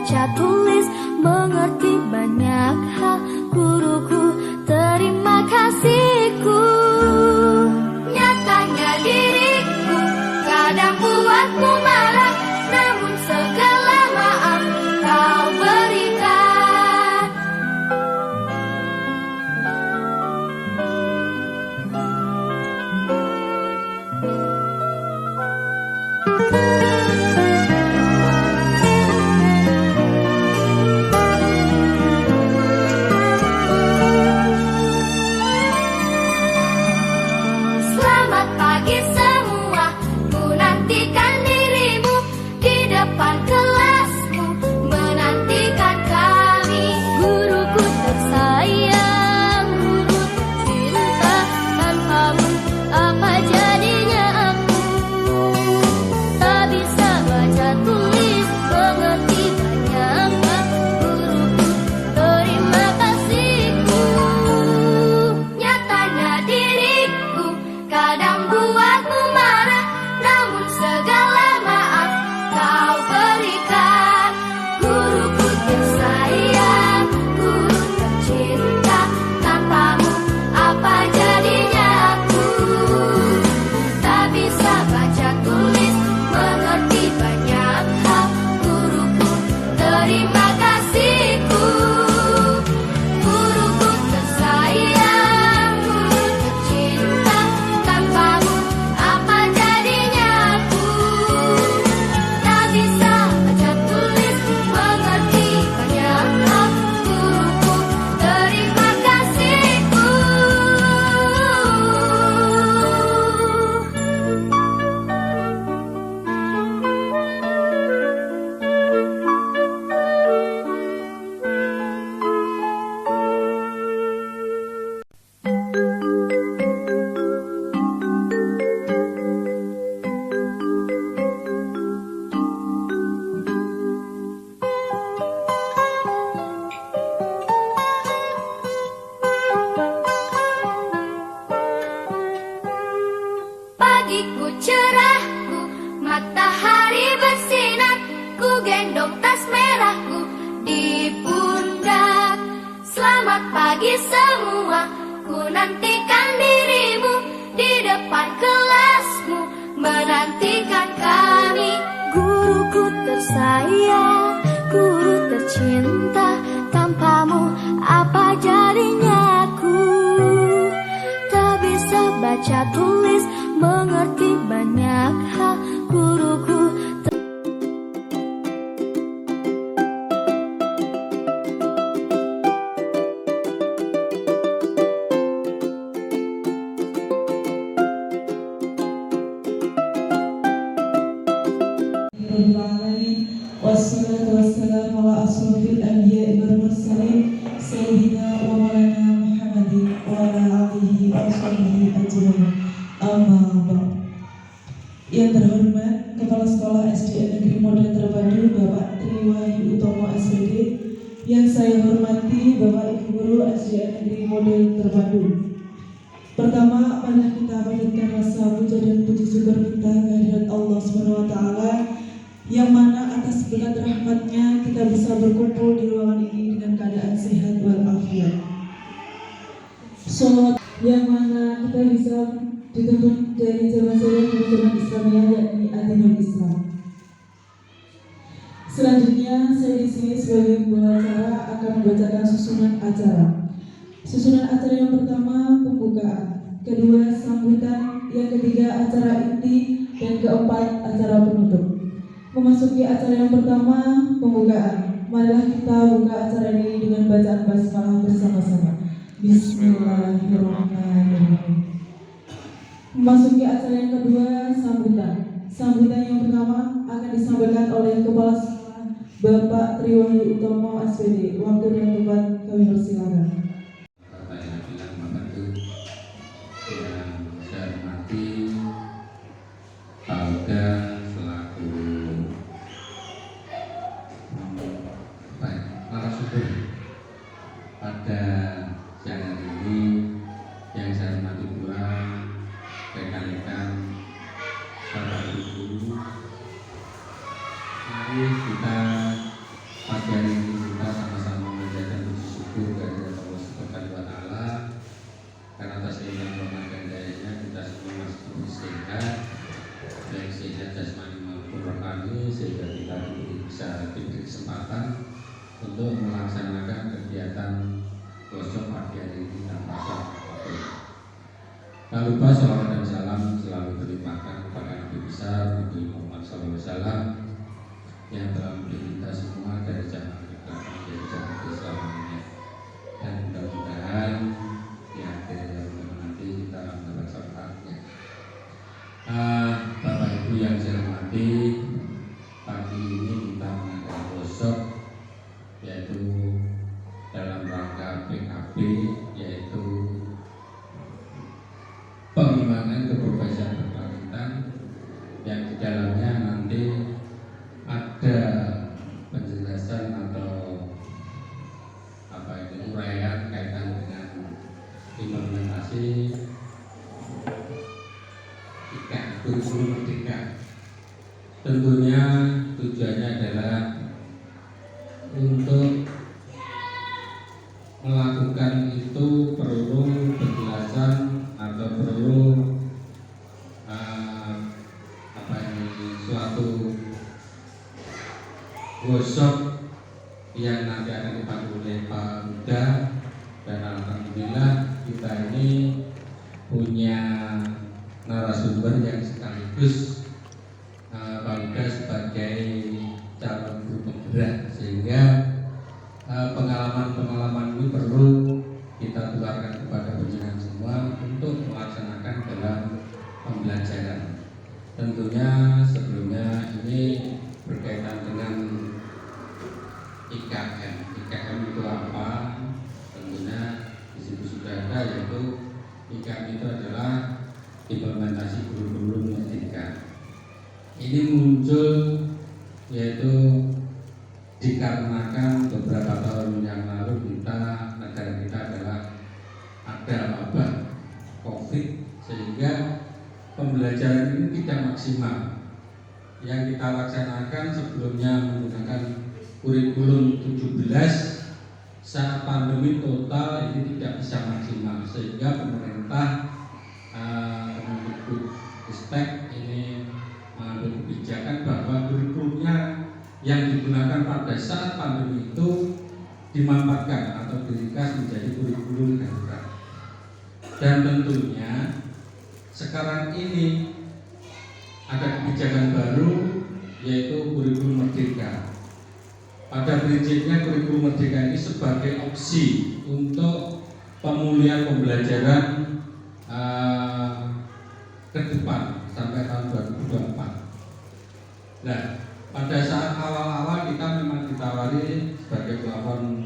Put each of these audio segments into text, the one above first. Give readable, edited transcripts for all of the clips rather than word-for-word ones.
baca tulis, mengerti banyak hal. Guruku, terima kasihku. Nyatanya diriku kadang buatmu marah, namun segala maaf kau berikan. Selamat pagi semua, ku nantikan dirimu di depan kelasmu, menantikan kami. Guruku tersayang, guru tercinta, tanpamu apa jadinya aku? Tak bisa baca tulis, mengerti banyak hal. Guruku, terima kasihku. Nyatanya diriku kadang buatmu marah, namun segala maaf kau berikan. Guruku tersayang, guru tercinta, tanpamu apa jadinya aku? Tak bisa baca tulis, mengerti banyak hal. Guruku, terima kasihku. Guruku tersayang, guru tercinta, tanpamu apa jadinya aku? Tak bisa baca tulis, mengerti banyak hal. Guruku, terima kasihku. Pagiku cerahku, matahari bersinar, ku gendong tas merahku di pundak. Selamat pagi semua, ku nantikan dirimu di depan kelasmu, menantikan kami. Guruku tersayang, guru tercinta, tanpamu apa jadinya aku? Tak bisa baca tulis, mengerti banyak hal. Guruku, wassalatu wassalamu ala asrofil anbiya'i wal mursalin sayyidina wa maulana Muhammadin wa ala alihi wa sahbihi ajmain. Amma ba'd. Yang terhormat Kepala Sekolah SDN Negeri Model Terpadu Bapak Tri Wahyu Utomo SPD, yang saya hormati Bapak Ibu Guru SDN Negeri Model Terpadu. Pertama, marilah kita panjatkan rasa puja dan puji syukur kita kehadirat Allah SWT, yang mana atas berkat rahmatnya kita bisa berkumpul di ruangan ini dengan keadaan sehat walafiat. Sholawat yang mana kita bisa dituntut dari zaman-zaman Islamiyah, yakni Adinul Islam. Selanjutnya saya di sini sebagai pembawa acara akan membacakan susunan acara. Susunan acara yang pertama pembukaan, kedua sambutan, yang ketiga acara inti, dan keempat acara penutup. Memasuki acara yang pertama, pembukaan. Marilah kita buka acara ini dengan bacaan basmalah bersama-sama. Bismillahirrahmanirrahim. Memasuki acara yang kedua, sambutan. Sambutan yang pertama akan disampaikan oleh Kepala Sekolah Bapak Tri Wahyu Utomo SPD. Waktu dan tempat kami persilakan. Bapak yang bilang membantu, yang saya hormati Pauda selaku narasumber pada siang hari ini, yang saya hormati pula rekan-rekan para guru. Mari kita pagi hari ini kita sama-sama menjalankan puji syukur kehadirat Allah Subhanahu wa taala karena atas limpahan rahmat dan dayanya kita semua masih sehat, baik sehat jasmani maupun rohani, sehingga kita bisa diberi kesempatan untuk melaksanakan kegiatan workshop pagi hari ini tanpa waktu. Tak lupa salawat dan salam selalu terlimpahkan kepada Nabi besar Nabi Muhammad SAW yang telah memberi kita semua dari zaman kita menjadi zaman Islam ini, dan mudah-mudahan di akhir zaman nanti kita mendapat syafaatnya. Bapak Ibu yang saya hormati, pagi ini kita mengadakan workshop yaitu dalam rangka PKB, yaitu pengembangan keprofesian berkelanjutan, yang di dalamnya nanti ada penjelasan atau uraian kaitan dengan implementasi kurikulum merdeka. Tentunya tujuannya adalah untuk melakukan itu perlu penjelasan atau perlu suatu workshop yang nanti akan dipandu oleh Pak Huda, dan alhamdulillah kita ini punya narasumber yang sekaligus Pak Huda sebagai calon guru penggerak, sehingga pengalaman-pengalaman ini perlu kita tularkan kepada penjenengan semua untuk melaksanakan dalam pembelajaran. Tentunya sebelumnya ini berkaitan dengan IKM. IKM itu apa? Tentunya di situ sudah ada, yaitu IKM itu adalah implementasi kurikulum merdeka. Ini muncul yaitu dikarenakan beberapa tahun yang lalu negara kita adalah ada wabah COVID, sehingga pembelajaran ini tidak maksimal. Yang kita laksanakan sebelumnya menggunakan kurikulum 17, saat pandemi total ini tidak bisa maksimal, sehingga pemerintah Kemendikbudristek ini mengambil kebijakan bahwa kurikulumnya yang digunakan pada saat pandemi itu dimanfaatkan atau diringkas menjadi kurikulum darurat. Dan tentunya sekarang ini ada kebijakan baru, yaitu kurikulum merdeka. Pada prinsipnya kurikulum merdeka ini sebagai opsi untuk pemulihan pembelajaran ke depan sampai tahun 2024. Nah, pada saat awal-awal kita memang ditawari sebagai pelapor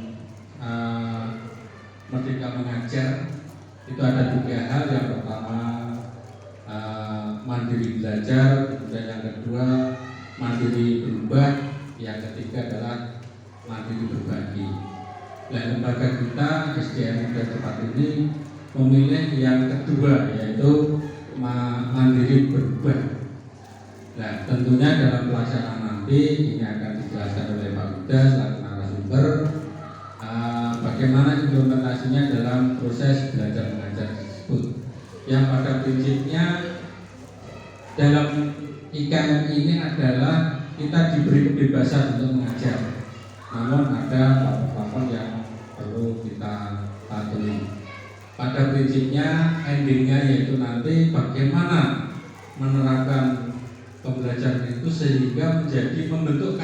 Merdeka Mengajar, itu ada 3 hal. Yang pertama mandiri belajar, kemudian yang kedua mandiri berubah, yang ketiga adalah mandiri berbagi. Nah, lembaga kita SDM Muda Cepat ini memilih yang kedua, yaitu mandiri berubah. Nah, tentunya dalam pelaksanaan nanti ini akan dijelaskan oleh Pak Huda selaku narasumber bagaimana implementasinya dalam proses belajar mengajar tersebut. Yang pada prinsipnya dalam IKM ini adalah kita diberi kebebasan untuk mengajar, namun ada faktor yang perlu kita patuhi. Pada prinsipnya endingnya yaitu nanti bagaimana menerapkan pembelajaran itu sehingga menjadi membentuk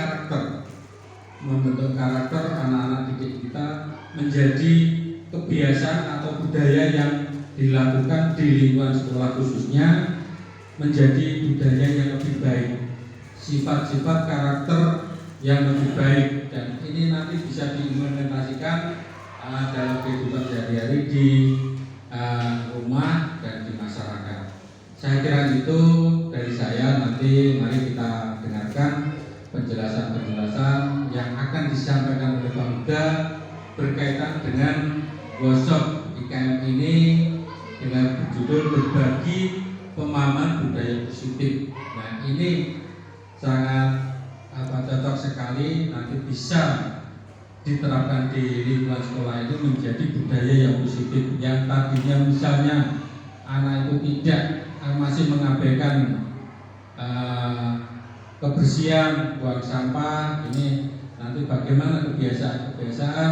karakter anak-anak didik kita menjadi kebiasaan atau budaya yang dilakukan di lingkungan sekolah khususnya menjadi budaya yang lebih baik, sifat-sifat karakter yang lebih baik, dan ini nanti bisa diimplementasikan dalam kehidupan sehari-hari di rumah dan di masyarakat. Saya kira itu dari saya. Nanti mari kita dengarkan penjelasan-penjelasan yang akan disampaikan oleh Pak Huda berkaitan dengan workshop IKM ini dengan berjudul berbagi pemahaman budaya positif. Nah, ini sangat cocok sekali, nanti bisa diterapkan di lingkungan sekolah itu menjadi budaya yang positif, yang tadinya misalnya anak itu masih mengabaikan kebersihan, buang sampah, ini nanti bagaimana kebiasaan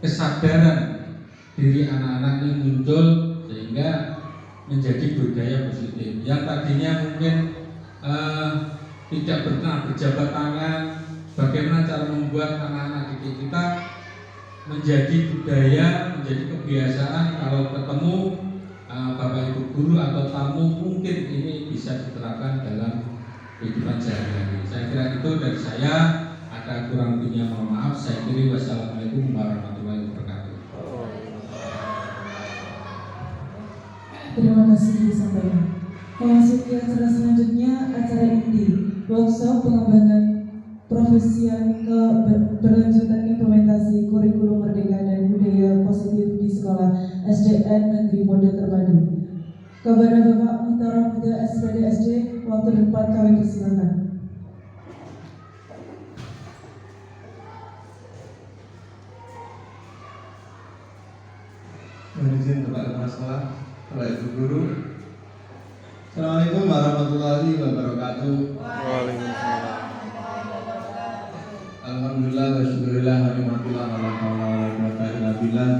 kesadaran diri anak-anak ini muncul sehingga menjadi budaya positif. Yang tadinya mungkin tidak pernah berjabat tangan, bagaimana cara membuat anak-anak didik kita menjadi budaya, menjadi kebiasaan kalau ketemu Bapak Ibu guru atau tamu, mungkin ini bisa diterapkan dalam kehidupan sehari-hari. Saya kira itu dari saya. Ada kurang lebihnya mohon maaf. Saya kira wassalamualaikum warahmatullahi wabarakatuh. Terima kasih disampaikan. Memasuki acara selanjutnya, acara inti workshop pengembangan profesi berlanjutan implementasi kurikulum merdeka dan budaya positif di sekolah SDN Negeri Mode Terpadu. Kepada Bapak Mintara Muda SPD SD, waktu depan kami persilakan. Mohon izin kepada kepala sekolah, Bapak Ibu guru. Assalamualaikum warahmatullahi wabarakatuh. Waalaikumsalam. Alhamdulillah wa syukurillah wa ni'matillah wa la haula wa la quwwata illa billah.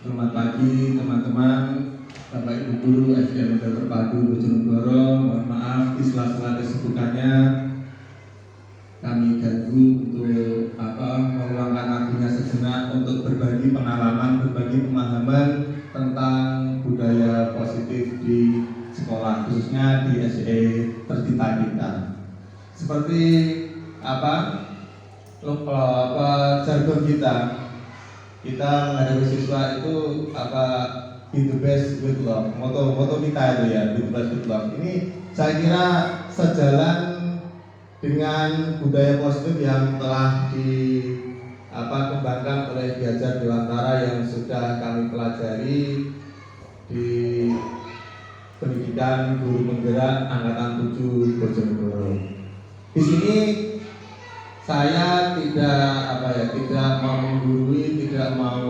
Selamat pagi teman-teman, Bapak Ibu guru SDN Mode Terpadu Bojonegoro. Mohon maaf di sela-sela kesibukannya kami ganggu untuk meluangkan waktunya sejenak untuk berbagi pengalaman, berbagi pemahaman tentang budaya positif di sekolah, khususnya di SDE tercinta kita. Seperti jargon kita menghadapi siswa itu be the best with love. Moto kita itu ya, be the best with love. Ini saya kira sejalan dengan budaya positif yang telah dikembangkan oleh Ki Hajar Dewantara yang sudah kami pelajari di pendidikan guru penggerak angkatan 7 Bojonegoro. Di sini saya tidak mau menggurui, tidak mau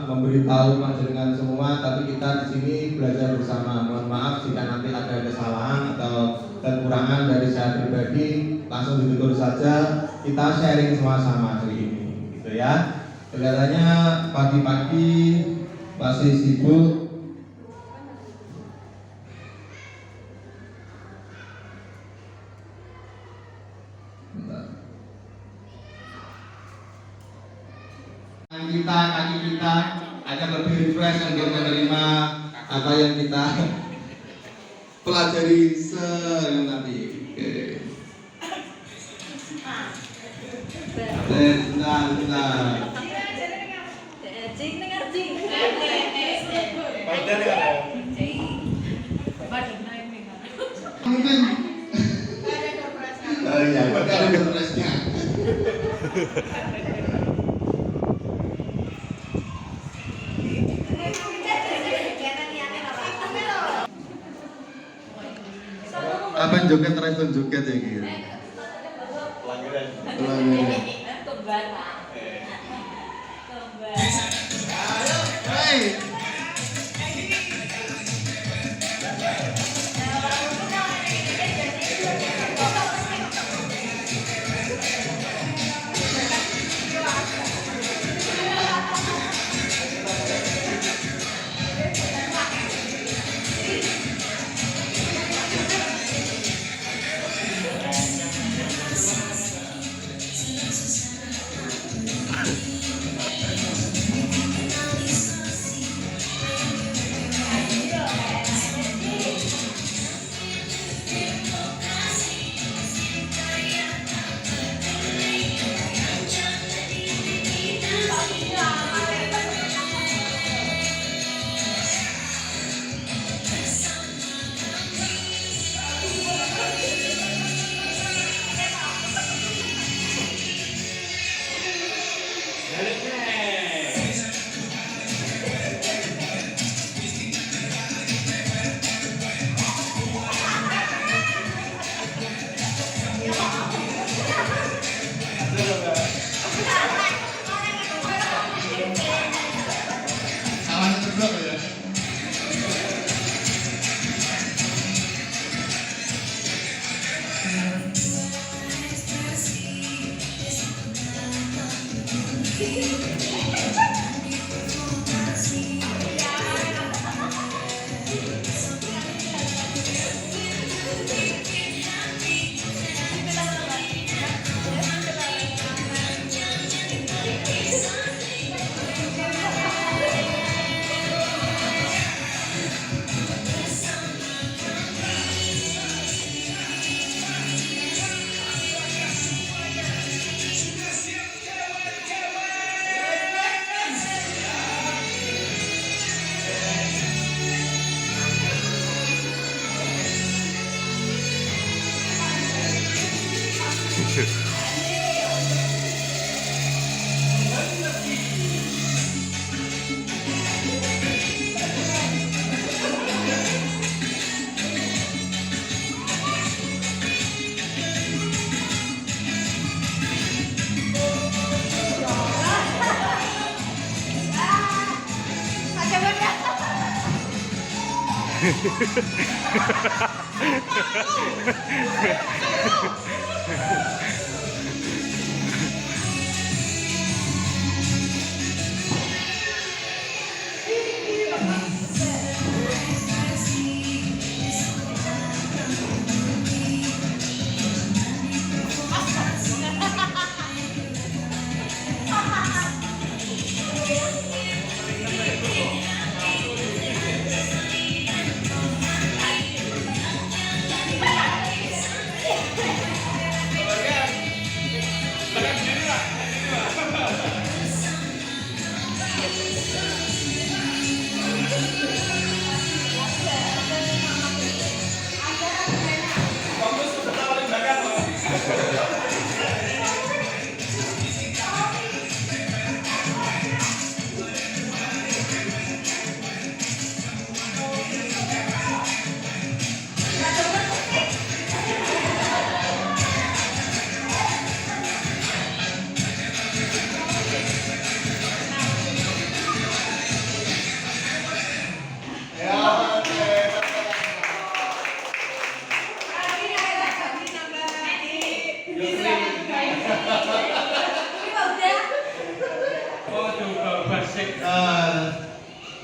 memberitahu panjenengan semua, tapi kita di sini belajar bersama. Mohon maaf jika nanti ada kesalahan atau kekurangan dari saya pribadi, langsung ditegur saja. Kita sharing sama-sama hari ini, gitu ya. Kelihatannya pagi-pagi masih sibuk. Kaki kita agar lebih refresh untuk menerima apa yang kita pelajari nanti. Bentar. Mungkin. Oh iya, ada refreshnya. Apa joget respon joget ya gitu. Pelanggaran. Hey.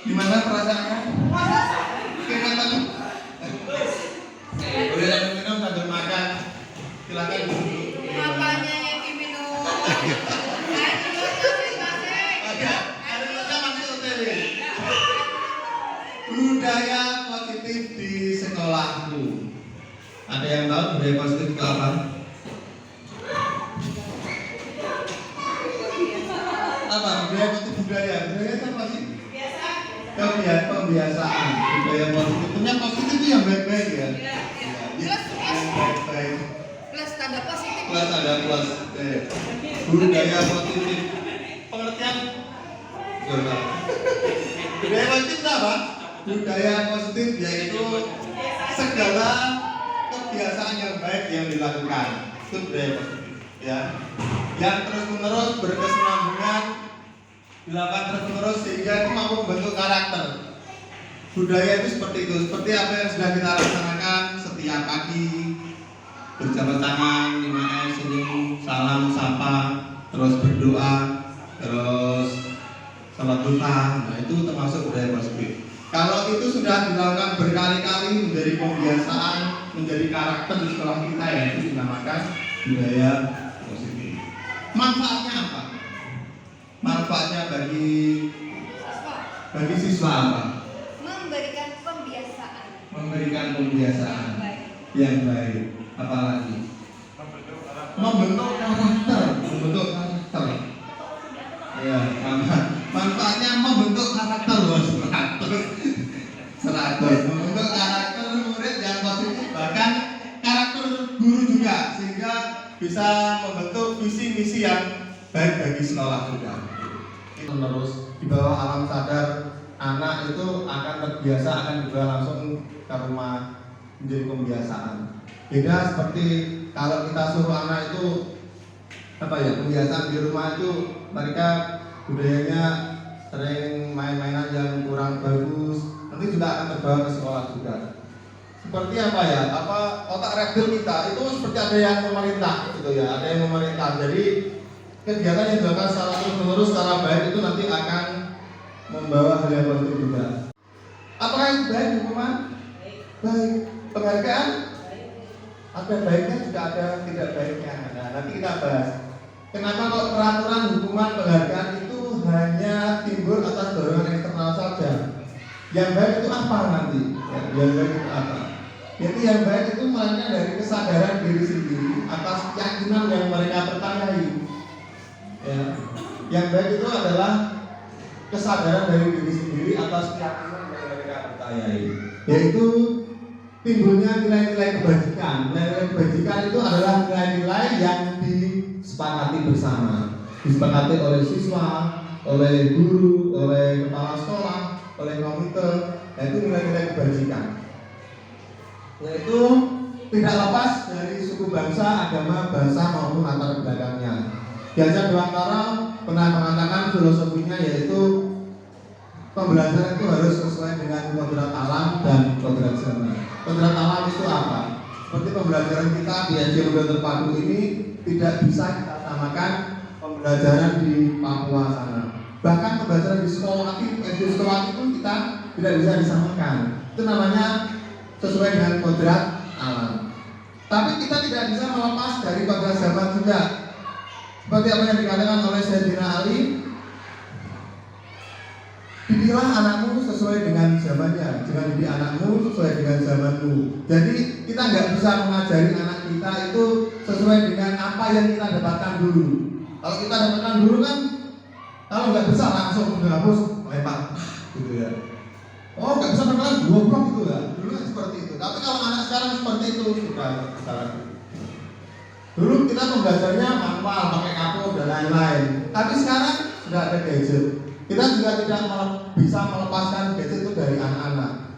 Gimana perasaannya? Keringetan? Boleh minum sambil makan. Silakan duduk. Makanya yang diminum. Budaya positif di sekolahku. Ada yang tahu budaya positif itu apa? Apa budaya positif budaya? Budaya itu apa sih? Pembiasaan. Budaya positif. Punya positif itu yang baik-baik ya. Baik-baik. Plus tanda positif. Plus ada plus. Budaya positif. Pengertian? Budaya positif itu apa? Budaya positif yaitu segala kebiasaan yang baik yang dilakukan. Itu budaya positif. Ya. Yang terus-menerus berkesinambungan dilakukan terus-menerus sehingga itu mampu membentuk karakter. Budaya itu seperti itu, seperti apa yang sudah kita laksanakan setiap pagi, berjabat tangan, 5S, senyum, salam, sapa, terus berdoa, terus salat duha. Nah itu termasuk budaya positif. Kalau itu sudah dilakukan berkali-kali menjadi kebiasaan, menjadi karakter di sekolah kita, ya itu dinamakan budaya positif. Manfaatnya apa? Manfaatnya bagi siswa apa? Memberikan pembiasaan. Memberikan pembiasaan yang baik. Apalagi? Membentuk karakter. Ya, manfaatnya membentuk karakter loh, 100. Membentuk karakter murid yang positif, bahkan karakter guru juga, sehingga bisa membentuk visi-misi yang baik bagi sekolah juga. Terus di bawah alam sadar anak itu akan terbiasa, akan dibawa langsung ke rumah menjadi kebiasaan. Beda seperti kalau kita suruh anak itu kebiasaan di rumah itu mereka budayanya sering main-mainan yang kurang bagus, nanti juga akan terbawa ke sekolah juga. Seperti otak rebel kita itu seperti ada yang memerintah gitu ya, ada yang memerintah. Jadi kegiatan yang dilakukan secara terus-menerus secara baik itu nanti akan membawa hal yang positif juga. Apakah itu baik hukuman? Baik. Penghargaan? Ada baiknya juga ada tidak baiknya. Nah, nanti kita bahas. Kenapa kok peraturan hukuman penghargaan itu hanya timbul atas dorongan eksternal saja? Yang baik itu apa nanti? Yang baik itu apa? Jadi yang baik itu mulainya dari kesadaran diri sendiri atas keyakinan yang mereka percayai. Ya. Yang baik itu adalah kesadaran dari diri sendiri atas keyakinan yang mereka percayai, yaitu timbulnya nilai-nilai kebajikan. Nilai-nilai kebajikan itu adalah nilai-nilai yang disepakati bersama, disepakati oleh siswa, oleh guru, oleh kepala sekolah, oleh komite. Yaitu nilai-nilai kebajikan. Yaitu tidak lepas dari suku bangsa, agama, bahasa maupun latar belakangnya. Ki Hajar Dewantara pernah mengatakan filosofinya yaitu pembelajaran itu harus sesuai dengan kodrat alam dan kodrat zaman. Kodrat alam itu apa? Seperti pembelajaran kita di SD Model Terpadu ini tidak bisa kita samakan pembelajaran di Papua sana. Bahkan pembelajaran di sekolah itu kita tidak bisa disamakan. Itu namanya sesuai dengan kodrat alam. Tapi kita tidak bisa melepas dari kodrat zaman juga. Seperti apa yang dikatakan oleh Sayyidina Ali, didiklah anakmu sesuai dengan zamannya, jangan didik anakmu sesuai dengan zamanmu. Jadi kita nggak bisa mengajari anak kita itu sesuai dengan apa yang kita dapatkan dulu. Kalau kita dapatkan dulu kan, kalau nggak bisa langsung menghapus, lempar, gitu ya. Oh nggak bisa bakalan goblok gitu ya. Dulu kan seperti itu. Tapi kalau anak sekarang seperti itu sudah sekarang. Dulu kita pembelajarannya manual, pakai kartu dan lain-lain. Tapi sekarang sudah ada gadget. Kita juga tidak bisa melepaskan gadget itu dari anak-anak.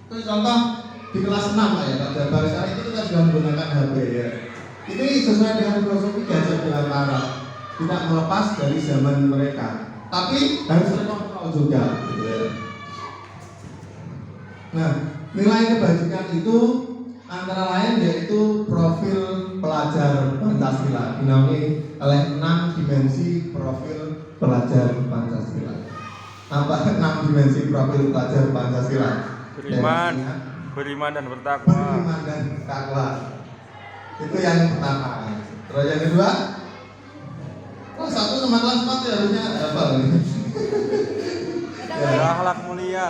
Itu contoh di kelas 6 lah ya, Pak Jabar. Sekarang itu kita sudah menggunakan HP ya. Ini sesuai dengan filosofi Ki Hajar Dewantara. Tidak melepas dari zaman mereka. Tapi harus terkontrol juga. Gitu ya. Nah, nilai kebajikan itu antara lain yaitu profil pelajar Pancasila, dinaungi oleh 6 dimensi profil pelajar Pancasila. Apa 6 dimensi profil pelajar Pancasila? Beriman dan bertakwa. Beriman dan bertakwa. Itu yang pertama. Terus yang kedua, kelas 1 sama kelas 4 ya harusnya apa? Ya, akhlak mulia.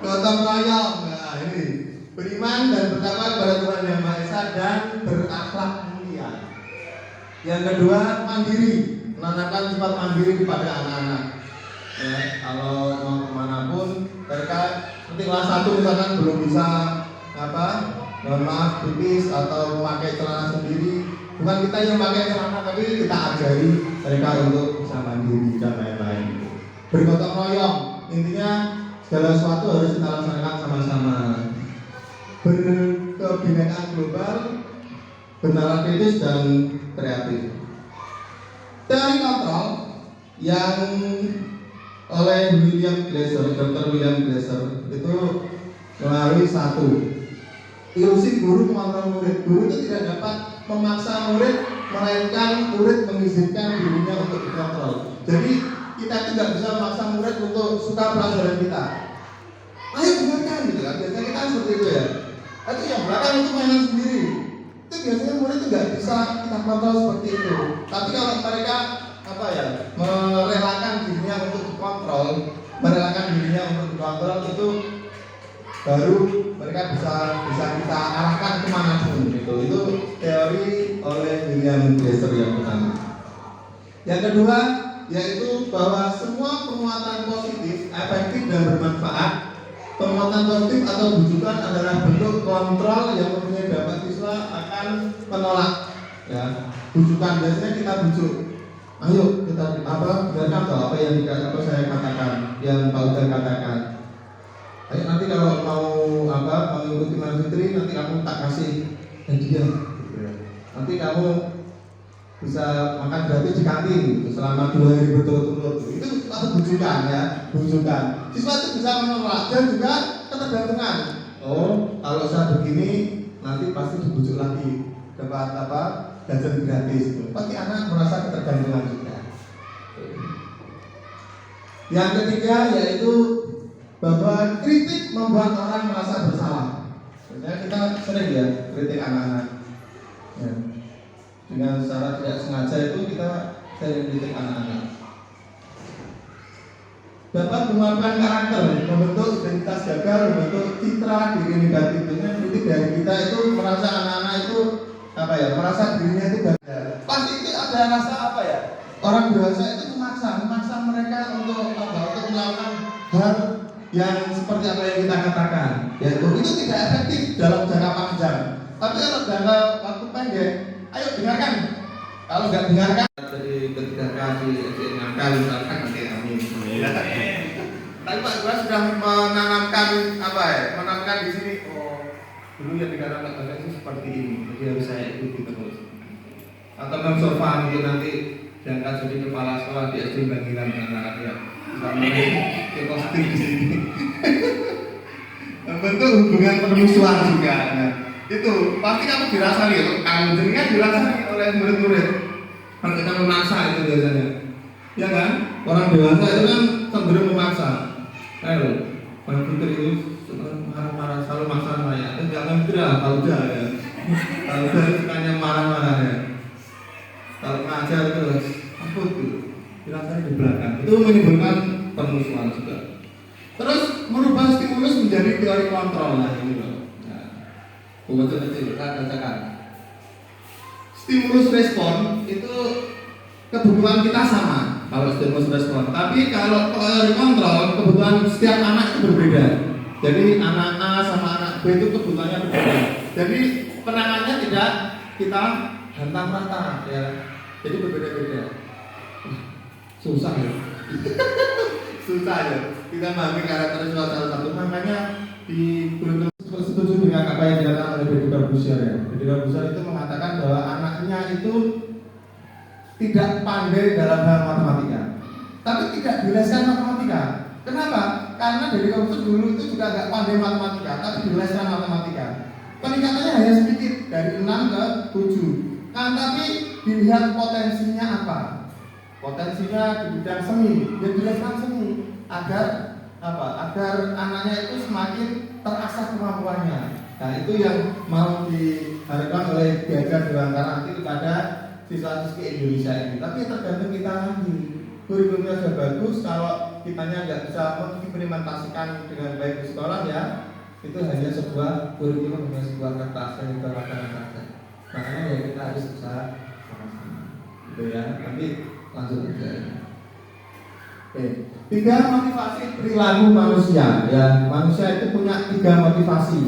Gotong royong. Nah, ini beriman dan bertakwa kepada Tuhan Yang Maha Esa dan berakhlak mulia. Yang kedua, mandiri, menanamkan sifat mandiri kepada anak-anak. Ya, kalau mau kemanapun, mereka seperti kelas 1 misalkan belum bisa mohon maaf pipis atau memakai celana sendiri. Bukan kita yang pakai celana, tapi kita ajari mereka untuk bisa mandiri dan lain-lain. Bergotong royong, intinya segala sesuatu harus kita laksanakan sama-sama. Berkebinekaan global, bernalar kritis dan kreatif. Teori kontrol yang oleh Dr. William Glasser itu melalui satu, ilusi guru mengontrol murid. Guru itu tidak dapat memaksa murid, melainkan murid mengizinkan dirinya untuk dikontrol. Jadi kita tidak bisa memaksa murid untuk suka pelajaran kita. Ayo dengarkan gitu kan, biasanya kita seperti itu ya. Tapi yang belakang itu mainan sendiri. Itu biasanya murid itu nggak bisa kita kontrol seperti itu. Tapi kalau mereka merelakan dirinya untuk dikontrol, itu baru mereka bisa kita arahkan kemanapun gitu. Itu teori oleh William Glasser yang pertama. Yang kedua yaitu bahwa semua penguatan positif, efektif dan bermanfaat. Penguatan positif atau bujukan adalah bentuk kontrol yang mempunyai dampak siswa akan menolak. Ya, bujukan biasanya kita bujuk. Ayo kita dengarkan apa yang saya katakan, yang Pak Uda katakan. Ayo nanti kalau mau mengikuti Manfitri, nanti kamu tak kasih hadiah. Nanti kamu bisa makan gratis di kantin selama 2 hari berturut-turut. Itu bujukan ya, bujukan. Siswa itu bisa menolak dan juga ketergantungan. Oh, kalau saya begini nanti pasti dibujuk lagi. Dapat jajan gratis itu, pasti anak merasa ketergantungan juga. Yang ketiga yaitu bahwa kritik membuat orang merasa bersalah. Sebenarnya kita sering ya kritik anak-anak. Ya. Dengan secara tidak sengaja itu kita sering kritik anak-anak. Dapat mengembangkan karakter, membentuk identitas gagal, membentuk citra diri negatif. Dengan kritik dari kita itu merasa anak-anak itu apa ya? Merasa dirinya itu gagal. Pasti itu ada rasa apa ya? Orang dewasa itu memaksa mereka untuk melakukan hal yang seperti apa yang kita katakan, yaitu itu tidak efektif dalam jangka panjang. Tapi kalau jangka waktu pendek, ayo dengarkan. Kalau nggak dengarkan, dari ketika kasih ngangkal misalkan nanti amin. Tapi Pak Gua sudah menanamkan apa ya? Menanamkan di sini. Oh, dulu yang dikatakan Pak itu seperti ini, jadi harus saya ikuti terus. Atau memsofa mungkin nanti diangkat jadi kepala sekolah di SD Bangkilan anak-anak ya. Ke kostum di sini. Bentuk hubungan permusuhan juga. Nah, itu pasti kamu dirasani, kamu jenengan dirasani oleh murid-murid. Kalau kita memaksa itu biasanya, ya kan? Orang dewasa itu kan cenderung memaksa. Ayo, Pak Putri itu marah-marah, selalu maksa saya. Tapi jangan kira, tahu dah ya. Tahu dah sukanya marah-marah ya. Kalau ngajar terus, apa itu? Dirasani di belakang. Itu menimbulkan permusuhan juga. Terus merubah stimulus menjadi teori kontrol. Nah ini loh. Nah, kecil, katakan. Stimulus respon itu kebutuhan kita sama. Kalau stimulus respon. Tapi kalau teori kontrol, kebutuhan setiap anak itu berbeda. Jadi anak A sama anak B itu kebutuhannya berbeda. Jadi penanganannya tidak kita hantam rata ya. Jadi berbeda-beda. Susah ya. Susah ya. Kita memahami karakter salah satu. Makanya di kurikulum setuju dengan apa yang dikatakan oleh Deddy Corbuzier ya. Deddy Corbuzier itu mengatakan bahwa anaknya itu tidak pandai dalam hal matematika, tapi tidak dileskan matematika. Kenapa? Karena Deddy Corbuzier dulu itu juga agak pandai matematika, tapi dileskan matematika. Peningkatannya hanya sedikit dari 6 ke 7. Kan tapi dilihat potensinya apa? Potensinya di bidang seni, dia dileskan seni agar apa? Agar anaknya itu semakin terasah kemampuannya. Nah itu yang mau diharapkan oleh diajar Dewangkara nanti kepada siswa-siswi Indonesia ini. Tapi tergantung kita lagi. Kurikulumnya sudah bagus, kalau kitanya nggak bisa mengimplementasikan dengan baik di sekolah ya, itu hanya sebuah kurikulum, hanya sebuah kertas yang kita laksanakan. Makanya ya kita harus usaha sama-sama. Gitu ya. Nanti lanjut aja. Oke. 3 motivasi perilaku manusia. Ya, manusia itu punya 3 motivasi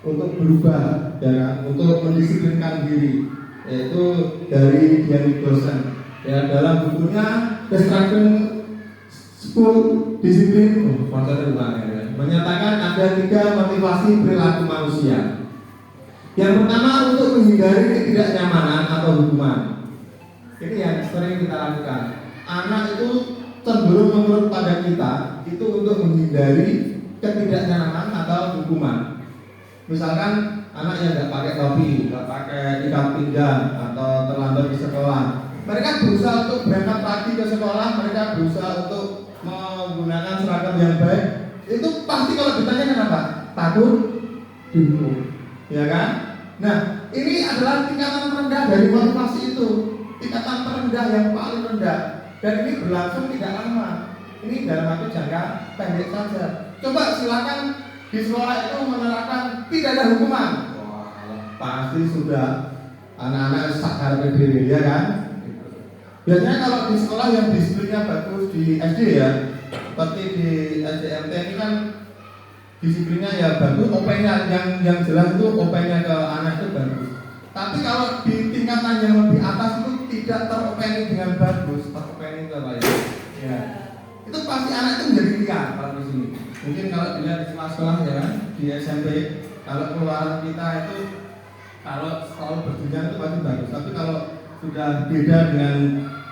untuk berubah, ya, untuk mendisiplinkan diri. Yaitu dari Dian Dosen. Ya, dalam bukunya Destruction School Discipline, menyatakan ada 3 motivasi perilaku manusia. Yang pertama untuk menghindari ketidaknyamanan atau hukuman. Ini yang sering kita lakukan. Anak itu cenderung menurut pada kita itu untuk menghindari ketidaknyamanan atau hukuman. Misalkan anak yang nggak pakai topi, nggak pakai ikat pinggang atau terlambat di sekolah, mereka berusaha untuk berangkat pagi ke sekolah, mereka berusaha untuk menggunakan seragam yang baik. Itu pasti kalau ditanya kenapa? Takut dihukum, ya kan? Nah, ini adalah tingkatan terendah dari motivasi itu, tingkatan terendah yang paling rendah, dan ini berlangsung tidak lama. Ini dalam waktu jangka pendek saja. Coba silakan di sekolah itu menerapkan tidak ada hukuman. Wah, pasti sudah anak-anak sadar diri, ya kan? Biasanya kalau di sekolah yang disiplinnya bagus di SD ya, seperti di SDMT ini kan disiplinnya ya bagus, OP-nya yang jelas itu OP-nya ke anak itu bagus. Tapi kalau di tingkatan yang lebih atas itu tidak ter-OP-nya dengan bagus, ter-OP-nya itu apa ya? Ya. Itu pasti anak itu menjadi liar kalau di sini. Mungkin kalau dilihat di sekolah ya kan, di SMP, kalau keluaran kita itu kalau selalu berjenjang itu pasti bagus. Tapi kalau sudah beda dengan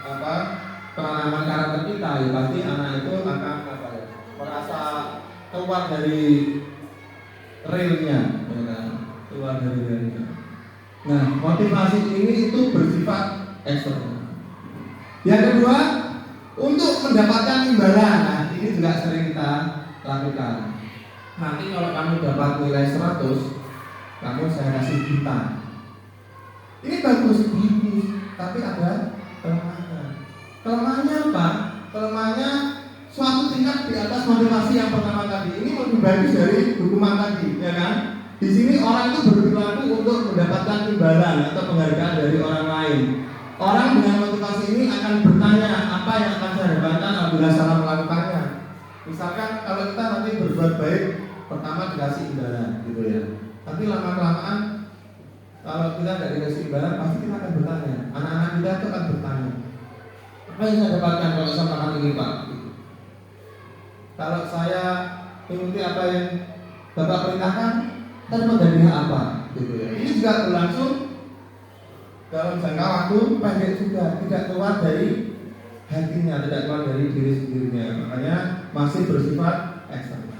apa penanaman karakter kita, ya pasti anak itu akan apa ya, merasa keluar dari realnya, ya kan? Keluar dari realnya. Nah, motivasi ini itu bersifat eksternal. Yang kedua, untuk mendapatkan imbalan. Nah, ini juga sering kita lakukan. Nanti kalau kamu dapat nilai 100, kamu saya kasih juta. Ini bagus, tapi ada kelemahannya. Kelemahannya apa? Kelemahannya suatu tingkat di atas motivasi yang pertama tadi. Ini lebih bagus dari hukuman tadi, ya kan? Di sini orang itu berperilaku untuk mendapatkan imbalan atau penghargaan dari orang lain. Orang dengan motivasi ini akan bertanya apa yang akan saya dapatkan apabila salah melakukannya. Misalkan kalau kita nanti berbuat baik, pertama dikasih imbalan, gitu ya. Tapi lama-kelamaan kalau kita tidak dikasih imbalan, pasti kita akan bertanya. Anak-anak kita itu akan bertanya, apa yang saya dapatkan kalau saya makan ini, Pak? Kalau saya mengikuti apa yang Bapak perintahkan, saya dapat hadiah apa? Gitu ya. Ini juga berlangsung dalam jangka waktu pendek juga, tidak keluar dari hatinya, tidak keluar dari diri sendirinya. Makanya masih bersifat eksternal.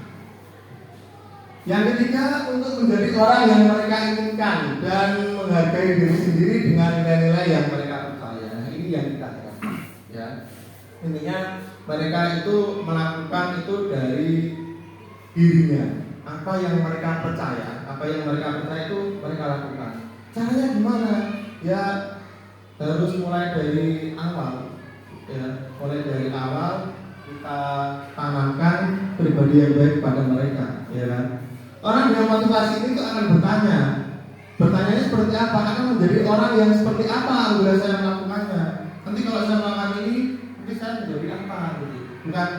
Yang ketiga, untuk menjadi orang yang mereka inginkan dan menghargai diri sendiri dengan nilai-nilai yang mereka percaya. Nah, ini yang kita harapkan, ya. Intinya mereka itu melakukan itu dari dirinya. Apa yang mereka percaya, itu mereka lakukan. Caranya gimana? Ya harus mulai dari awal, ya. Mulai dari awal kita tanamkan pribadi yang baik pada mereka, ya kan? Orang dengan motivasi ini tuh akan bertanya. Bertanyanya seperti apa? Akan menjadi orang yang seperti apa apabila saya melakukannya. Nanti kalau saya melakukan ini, nanti saya menjadi apa? Gitu. Bukan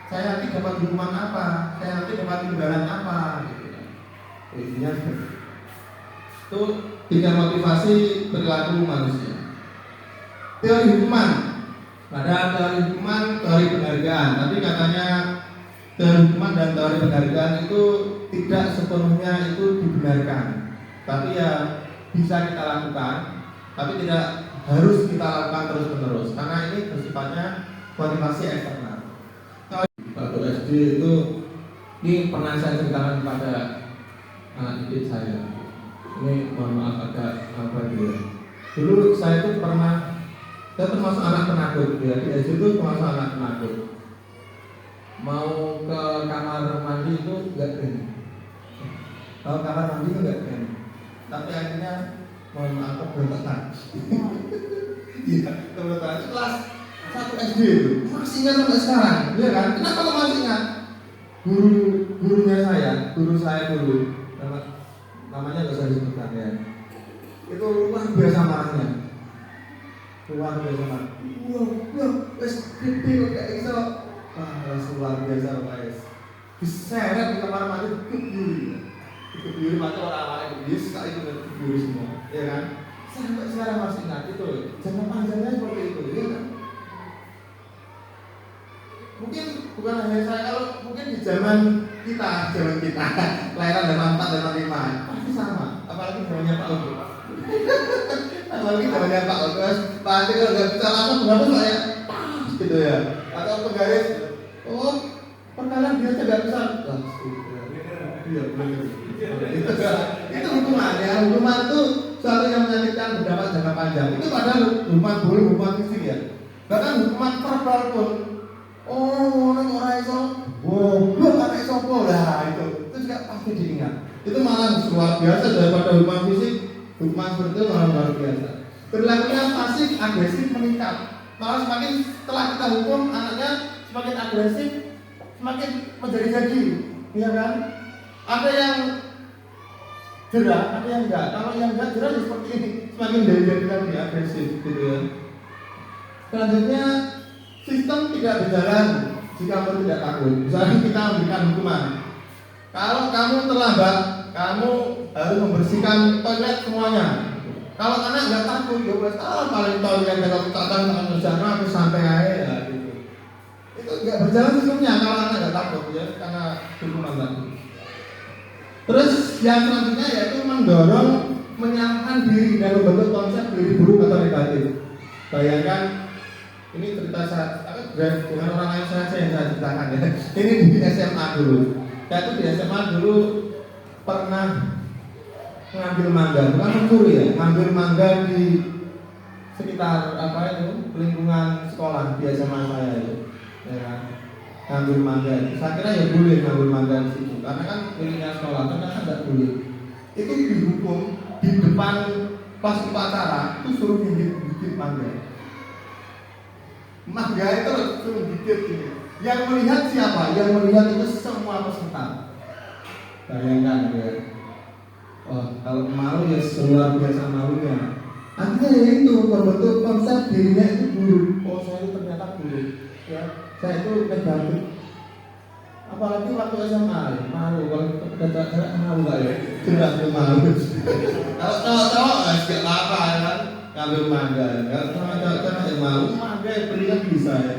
saya nanti dapat hukuman apa, saya nanti dapat imbalan apa. Gitu. Intinya seperti itu. Tiga motivasi perilaku manusia. Teori hukuman. Ada teori hukuman, teori penghargaan. Tapi katanya teori hukuman dan teori penghargaan itu tidak sepenuhnya itu dibenarkan. Tapi ya bisa kita lakukan, tapi tidak harus kita lakukan terus-menerus karena ini bersifatnya motivasi eksternal. Waktu SD itu ini pernah saya ceritakan kepada anak didik saya. Ini mohon maaf agak apa gitu. Dulu saya itu pernah, saya termasuk anak penakut. Ya, di SD itu termasuk anak penakut. Mau ke kamar mandi itu enggak berani. Kalau kamar mandi itu enggak berani. Tapi akhirnya mohon maaf keberontakan. Iya, keberontakan. Kelas 1 SD itu masih ingat sampai sekarang, iya kan? Kenapa kok masih ingat? Guru saya dulu, namanya nggak usah disebutkan ya. Itu luar biasa marahnya, luar biasa marah. Wah, wes gede kok kayak iso. Wah, luar biasa guys. Diseret di kamar mandi, kebiri mati orang-orang itu sekali itu kebiri semua, ya kan? Sampai sekarang masih ingat itu. Jangka panjangnya seperti itu, ya kan? Mungkin bukan hanya saya, kalau mungkin di zaman kita kelahiran 84, 85 pasti sama, apalagi zamannya Pak Odo. Apalagi zamannya Pak Odo, pasti kalau nggak bisa langsung berapa saya gitu ya, atau penggaris, oh perkara biasa nggak bisa, iya benar. Itu hukuman ya, hukuman itu suatu yang menyakitkan berdampak jangka panjang. Itu padahal hukuman boleh, hukuman fisik ya, bahkan hukuman verbal pun. Oh, orang iso, goblok anak sopo lah itu juga pasti diingat. Itu malah luar biasa daripada hukuman fisik. Hukuman seperti itu malah luar biasa. Perilakunya pasif agresif meningkat. Malah semakin setelah kita hukum anaknya semakin agresif, semakin menjadi-jadi, ya kan? Ada yang jerah, ada yang enggak. Kalau yang enggak jerah ya seperti ini, semakin jadi lagi agresif, gitu ya. Selanjutnya, sistem tidak berjalan jika kamu tidak takut. Misalnya kita memberikan hukuman. Kalau kamu terlambat, kamu harus membersihkan toilet semuanya. Kalau anak nggak takut, ya wes paling toilet kalau catatan akan berjalan aku santai aja ya gitu. Itu nggak berjalan sistemnya kalau anak nggak takut ya karena hukuman tadi. Terus yang selanjutnya yaitu mendorong menyamakan diri dan membentuk konsep diri buruk atau negatif. Bayangkan ini cerita saya dengan orang lain saja yang saya ceritakan ya. Ini di SMA dulu. Saya tuh di SMA dulu pernah ngambil mangga, bukan mencuri ya, ngambil mangga di sekitar apa itu lingkungan sekolah di SMA saya itu, ya kan? Ngambil mangga, saya kira ya boleh ngambil mangga di situ, karena kan miliknya sekolah, karena kan tidak boleh. Itu dihukum di depan pas upacara itu suruh gigit mangga. Mangga itu suruh gigit ini. Yang melihat siapa? Yang melihat itu semua peserta. Bayangkan ya. Oh, kalau malu ya luar biasa malunya. Artinya ya itu membentuk konsep dirinya itu buruk. Oh, saya itu ternyata buruk. Ya, saya itu negatif. Apalagi waktu SMA ya, malu. Kalau kita malu nggak ya? Jelas malu. Kalau cowok-cowok nggak apa-apa ya kan, ngambil mangga. Kalau cowok-cowok yang malu, mangga belikan bisa ya.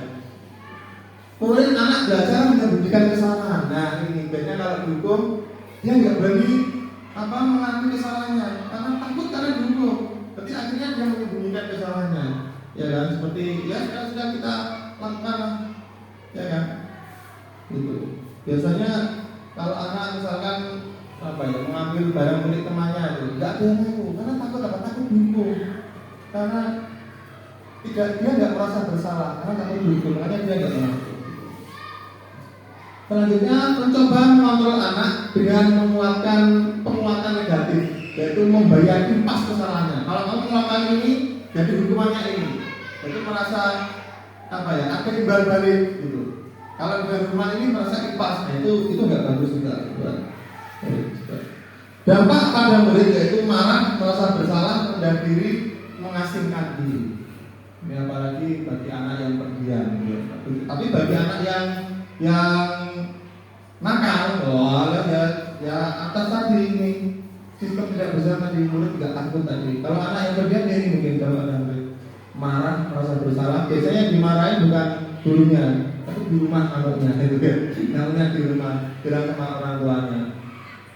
Kemudian anak belajar menyembunyikan kesalahan. Nah ini biasanya kalau dihukum dia nggak berani mengakui kesalahannya karena takut karena dihukum. Berarti akhirnya dia menyembunyikan kesalahannya. Ya kan seperti ya sudah kita lakukan, ya kan? Gitu. Biasanya kalau anak misalkan mengambil barang milik temannya itu nggak ada yang ngaku karena takut dihukum. Karena dia nggak merasa bersalah karena takut dihukum, makanya dia nggak ngaku. Selanjutnya mencoba mengontrol anak dengan penguatan negatif, yaitu membayar impas kesalahannya. Kalau kamu melakukan ini, jadi hukumannya ini. Jadi merasa ada imbal balik gitu. Kalau dengan hukuman ini merasa impas, nah itu nggak bagus juga. Dampak pada murid yaitu marah, merasa bersalah, rendah diri, mengasingkan diri. Ini apalagi bagi anak yang pendiam. Tapi bagi anak yang nakal, ya atas tadi ini sistem tidak bersama di murid tidak takut tadi. Kalau anak yang berdiam ini mungkin kalau ada murid marah, merasa bersalah, biasanya dimarahin bukan gurunya, tapi di rumah anaknya, namanya di rumah, bilang sama orang tuanya.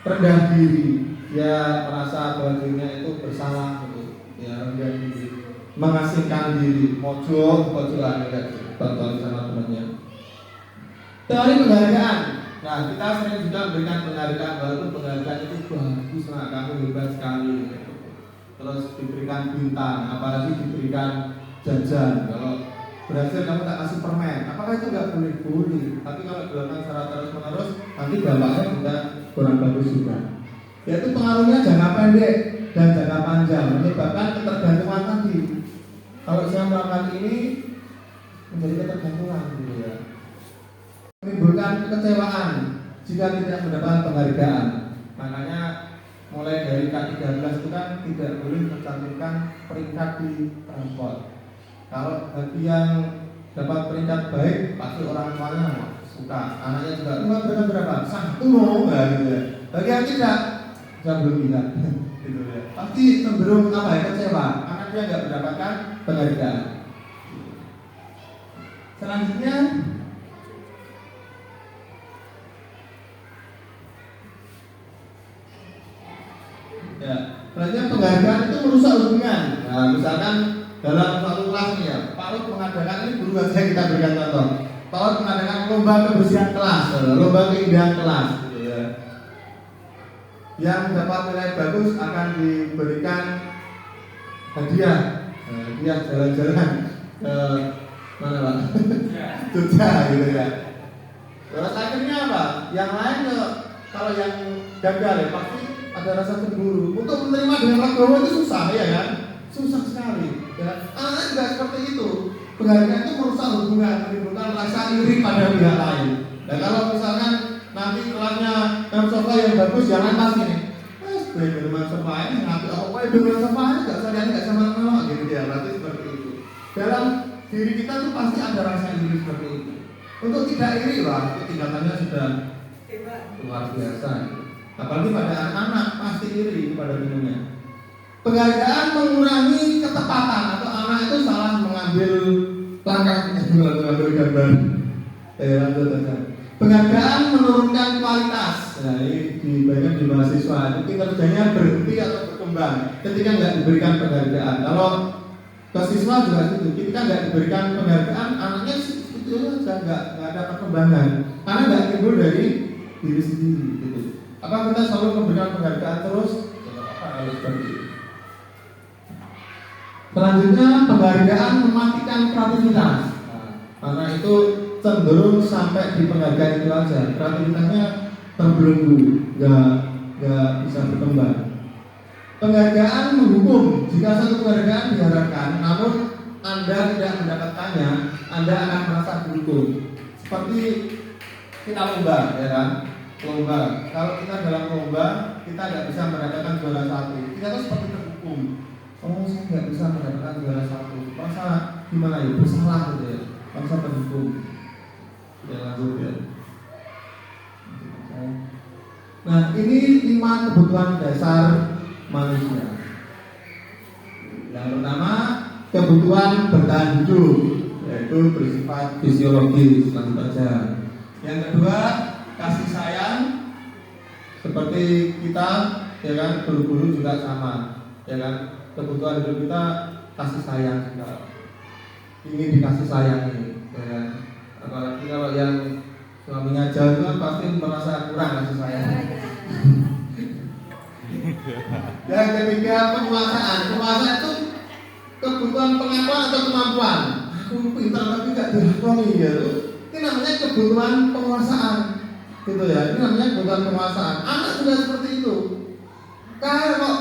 Rendah diri, ya merasa bahwa dirinya itu bersalah, gitu. Ya rendah diri, mengasingkan diri, mojokan, tonton sama temannya. Teori penghargaan. Nah, kita sering juga memberikan penghargaan, walaupun penghargaan itu bagus lah, kamu hebat sekali. Terus diberikan bintang, apalagi diberikan jajan. Kalau berhasil kamu tak kasih permen, apakah itu nggak boleh? Boleh. Tapi kalau dilakukan secara terus-menerus, nanti dampaknya juga kurang bagus juga. Yaitu pengaruhnya jangka pendek dan jangka panjang, menyebabkan ketergantungan tadi. Kalau saya melakukan ini menjadi ketergantungan, gitu ya. Menimbulkan kekecewaan jika tidak mendapat penghargaan. Makanya mulai dari K13 itu kan tidak boleh mencantumkan peringkat di raport. Kalau bagi yang dapat peringkat baik pasti orang tuanya suka, anaknya juga peringkat berapa? 1 gitu ya. Bagi yang tidak, saya belum lihat gitu ya. Pasti cenderung kecewa karena dia nggak mendapatkan penghargaan. Selanjutnya ya, selanjutnya penghargaan itu merusak hubungan. Nah, misalkan dalam suatu kelas nih ya, Pak Lut mengadakan ini guru saja kita berikan contoh. Pak Lut mengadakan lomba kebersihan kelas, lomba keindahan kelas, gitu ya. Yang dapat nilai bagus akan diberikan hadiah, hadiah jalan-jalan ke mana Pak? Jogja gitu ya. Terus akhirnya apa? Yang lain kalau yang gagal ya pasti ada rasa cemburu. Untuk menerima dengan legowo itu susah ya kan? Susah sekali. Ya. Anak juga seperti itu. Penghargaan itu merusak hubungan, menimbulkan rasa iri pada pihak lain. Dan kalau misalkan nanti kelasnya sofa yang bagus, jangan pas ini. Dengan sofa ini ngapain? Apa dengan sofa ini nggak usah nggak sama sama gitu ya. Berarti seperti itu. Dalam diri kita tuh pasti ada rasa iri seperti itu. Untuk tidak iri lah, itu tingkatannya sudah luar biasa. Apalagi pada anak-anak pasti iri pada minumnya. Penghargaan mengurangi ketepatan atau anak itu salah mengambil langkah mengambil gambar. Lanjut aja. Penghargaan menurunkan kualitas. Nah, ini banyak di mahasiswa itu kinerjanya berhenti atau berkembang ketika nggak diberikan penghargaan. Kalau ke siswa juga gitu, ketika nggak diberikan penghargaan, anaknya itu saja nggak ada perkembangan karena nggak timbul dari diri sendiri gitu. Apa kita selalu memberikan penghargaan terus? kalau seperti itu. Selanjutnya penghargaan mematikan kreativitas. Nah, karena itu cenderung sampai di penghargaan itu aja, kreativitasnya terbelenggu, nggak bisa berkembang. Penghargaan menghukum. Jika satu penghargaan diharapkan, namun Anda tidak mendapatkannya, Anda akan merasa dihukum. Seperti kita lomba, ya kan? Lomba. Kalau kita dalam lomba, kita tidak bisa mendapatkan juara satu. Kita tuh seperti terhukum. Oh, saya nggak bisa mendapatkan juara satu. Masa gimana ya? Bersalah gitu ya. Masa terhukum. Ya lanjut ya. Nah, ini 5 kebutuhan dasar manusia. Yang pertama, kebutuhan bertahan hidup, yaitu bersifat fisiologis, langsung saja. Yang kedua, kasih sayang, seperti kita, ya kan, guru-guru juga sama, ya kan, kebutuhan hidup kita kasih sayang juga, ingin dikasih sayangi, ya kan. Apalagi kalau yang suaminya jauh itu kan pasti merasa kurang kasih sayang. Dan ketiga, penguasaan. Penguasaan itu kebutuhan pengakuan atau kemampuan. Aku pintar tapi tidak dilakoni ya. Ini namanya kebutuhan penguasaan, gitu ya. Ini namanya kebutuhan penguasaan. Anak juga seperti itu. Kalau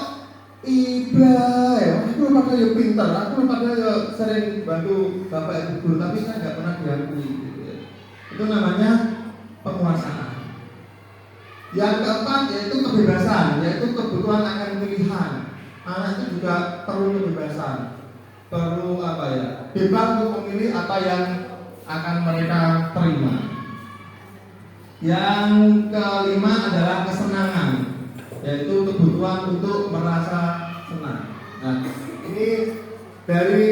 iba, ya, aku padahal ya pintar, aku padahal ya sering bantu bapak ibu guru, tapi saya nggak pernah diakui. Gitu ya. Itu namanya penguasaan. Yang keempat yaitu kebebasan, yaitu kebutuhan akan pilihan. Anak itu juga perlu kebebasan, perlu apa ya? Bebas untuk memilih apa yang akan mereka terima. Yang kelima adalah kesenangan, yaitu kebutuhan untuk merasa senang. Nah, ini dari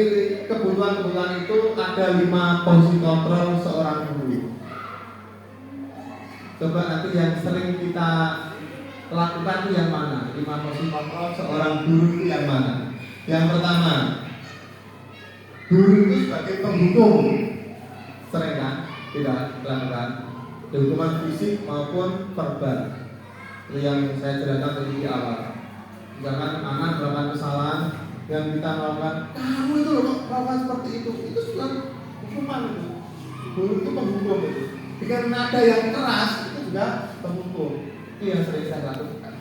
kebutuhan-kebutuhan itu ada 5 posisi kontrol seorang guru. Coba nanti yang sering kita lakukan itu yang mana? 5 posisi kontrol seorang guru itu yang mana? Yang pertama, guru itu sebagai penghukum, sering kan? Tidak dilakukan, hukuman fisik maupun verbal. Itu yang saya jelaskan tadi di awal. Misalkan anak melakukan kesalahan yang kita melakukan, kamu itu loh melakukan seperti itu sudah hukuman itu. Guru itu penghukum itu. Dengan nada yang keras itu juga penghukum. Itu yang sering saya lakukan.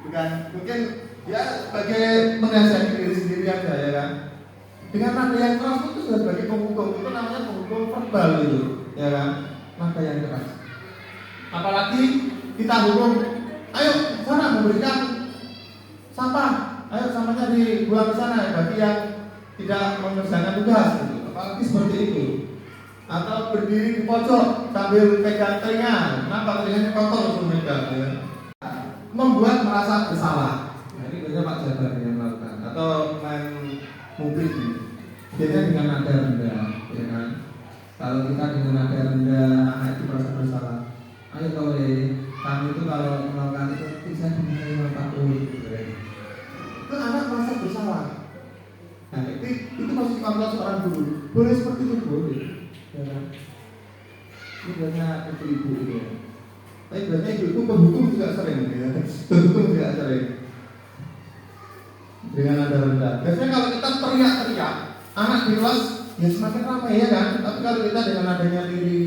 Bukan mungkin ya sebagai menasihati diri sendiri aja ya kan. Dengan nada yang keras itu sudah sebagai penghukum. Itu namanya penghukum verbal itu, ya kan? Nada yang keras. Apalagi kita hukum, ayo sana memberikan sampah, ayo sampahnya dibuang ke sana bagi yang tidak mengerjakan tugas gitu. Apalagi seperti itu. Atau berdiri di pojok sambil pegang telinga, kenapa telinganya kotor langsung megang ya? Membuat merasa bersalah. Nah, ini biasanya Pak Jabar yang melakukan. Atau main mobil ini, biasanya dengan nada rendah, ya kan? Kalau kita dengan nada rendah, anak itu merasa bersalah. Ayo kau kamu itu kalau melakukan itu bisa dimulai Pak gitu ya. Itu anak merasa bersalah. Nah, itu masih kontrol seorang guru. Boleh seperti itu boleh. Ya kan? Ini biasanya ibu-ibu itu. Tapi biasanya ibu-ibu penghukum juga sering ya. Penghukum juga sering. Dengan nada rendah. Biasanya kalau kita teriak-teriak, anak di kelas ya semakin ramai ya kan. Tapi kalau kita dengan nadanya diri,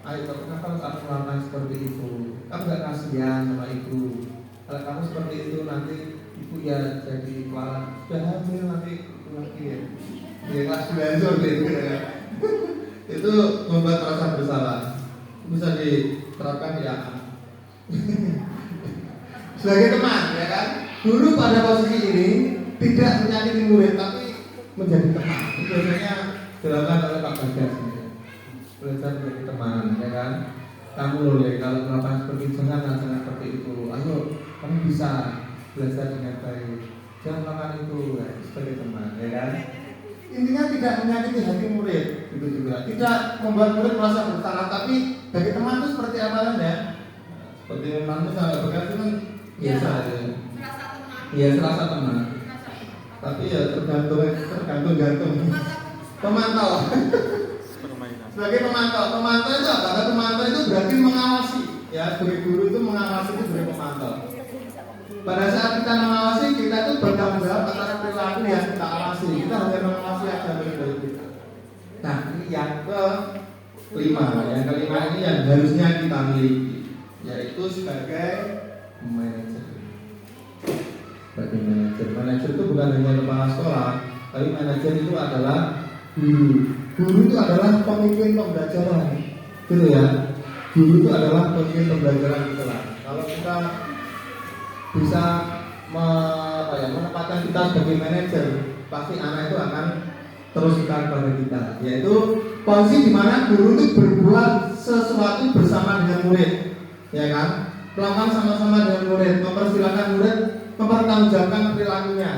ayo kenapa harus melakukan seperti itu? Kamu gak kasihan sama ibu. Kalau kamu seperti itu nanti ibu ya jadi kepala sudah hamil nanti lagi ya. Ya kelas belajar gitu ya. Itu membuat rasa bersalah. Bisa diterapkan di anak. Sebagai teman, ya kan? Guru pada posisi ini tidak menyakiti murid, tapi menjadi teman. Itu biasanya dilakukan oleh Pak Bagas. Belajar menjadi teman, ya kan? Kamu loh ya, kalau melakukan seperti itu, jangan seperti itu. Ayo, kamu bisa belajar dengan baik. Jangan melakukan itu, ya, sebagai teman, ya kan? Intinya tidak menyakiti hati murid, gitu juga. Tidak membuat murid merasa bersalah, tapi bagi teman itu seperti apa ya? Seperti teman itu sangat berarti kan biasa ya. Serasa teman. Iya, serasa teman. Tapi ya tergantung. Pemantau. Permainan. Sebagai pemantau itu apa? Pemantau itu berarti mengawasi. Ya, sebagai guru itu mengawasi itu sebagai pemantau. Pada saat kita mengawasi, kita itu bertanggung jawab atas perilaku yang kita awasi. Kita hanya mengawasi aja dari kita. Nah, ini yang kelima. Yang kelima ini yang harusnya kita miliki, yaitu sebagai manajer. Sebagai manajer. Manajer itu bukan hanya kepala sekolah, tapi manajer itu adalah guru. Guru itu adalah pemimpin pembelajaran, gitu ya. Guru itu adalah pemimpin pembelajaran kita. Kalau kita bisa menempatkan kita sebagai manajer, pasti anak itu akan terus ikat pada kita. Yaitu posisi di mana guru itu berbuat sesuatu bersama dengan murid, ya kan? Melakukan sama-sama dengan murid, mempersilahkan murid mempertanggungjawabkan perilakunya,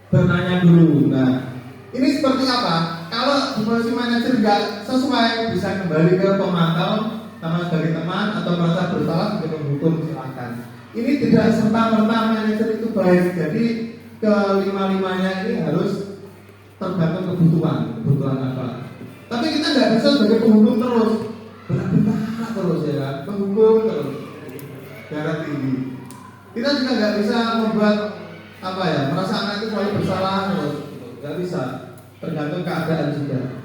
bertanya dulu. Nah, ini seperti apa? Kalau di posisi manajer nggak sesuai, bisa kembali ke pemantau sama sebagai teman atau merasa bersalah sebagai menghukum, silakan. Ini tidak serta-merta manajer itu baik. Jadi kelima-limanya ini harus tergantung kebutuhan apa. Tapi kita nggak bisa sebagai penghukum terus, berat terus ya kan, penghukum terus, darah tinggi. Kita juga nggak bisa membuat merasa anak itu selalu bersalah terus, nggak bisa. Tergantung keadaan juga.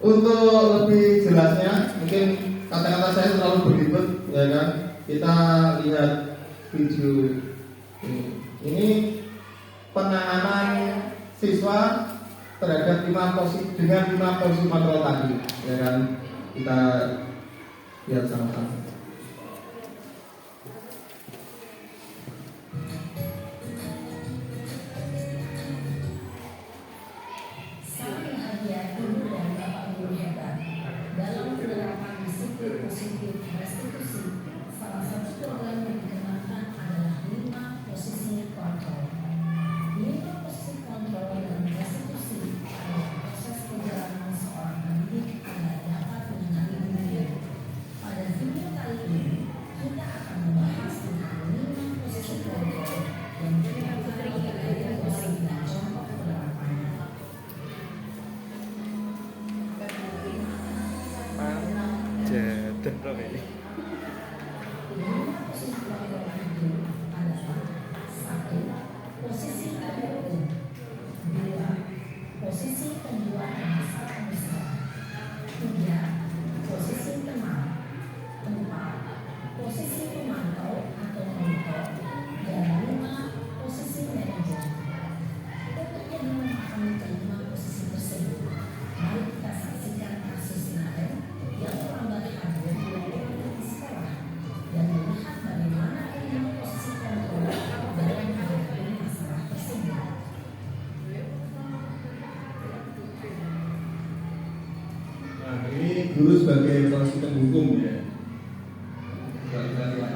Untuk lebih jelasnya, mungkin kata-kata saya terlalu berlibat, ya kan? Kita lihat video ini penanganan siswa terhadap 5 posisi kontrol tadi, ya kan? Kita lihat sama-sama. Positif restitusi, salah satu program yang dikenakan adalah 5 posisi kontrol. 5 posisi kontrol dan restitusi adalah proses perjalanan seorang pendidik agar dapat mengenali dunia. Pada video kali ini, kita akan membahas tentang 5 posisi kontrol yang dikenakan oleh posisi dan contoh penerapannya. Dan berapa ini? Posisi tertentu, 2. Posisi pembuat masalah mesra, 3. Posisi teman, 4. Posisi pemantau atau monitor, dan 5. Posisi manajer. Untuk lebih memahami kelima posisi tersebut, mari kita saksikan kasus kemarin yang terlambat hadir di sekolah dan melihat bagaimana kelima posisi kontrol dalam menghadapi masalah tersebut. Nah, ini guru sebagai posisi penghukum ya. Kita lihat.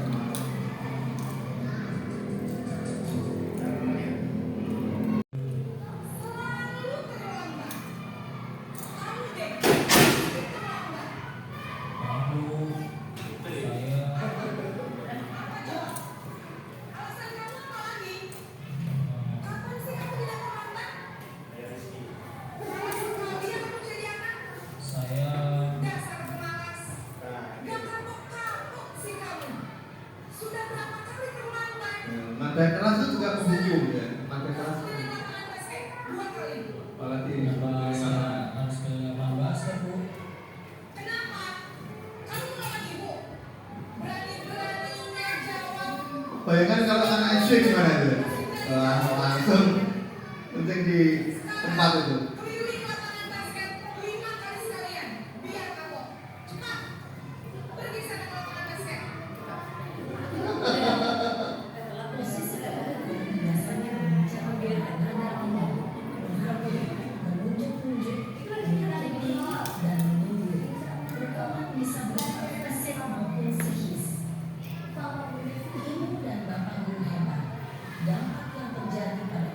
Mada keras itu juga penghukum ya. Mada keras. Apalagi ini Harus ke 18 ya Bu. bayangkan kalau anak SD gimana itu? Langsung penting di tempat itu. Posisi tertentu biasanya menunjukkan nada tinggi, menghampiri, menunjuk-nunjuk, menarik diri, dan menyindir. Rekaman bisa berupa fisik maupun psikis. Ibu dan bapak guru hebat, dampak yang terjadi pada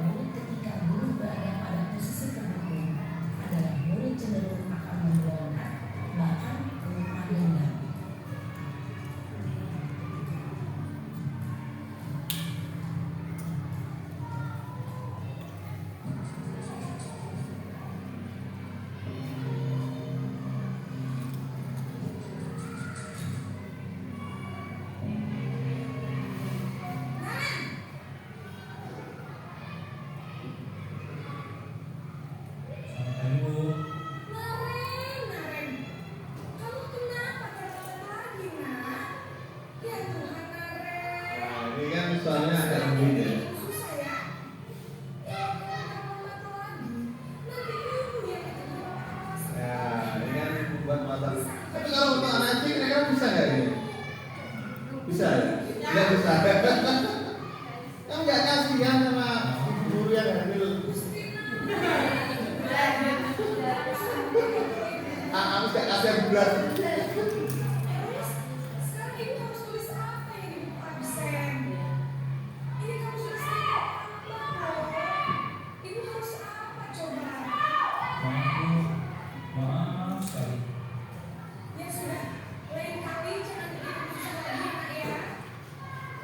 Mas gak kasih bulan. Terus sekarang ibu harus tulis apa yang ibu absen? Ini kamu sudah selesai apa loh? Ibu harus apa coba? Maaf sekali. Ya sudah, lain kali jangan bikin susah lagi ya nak ya.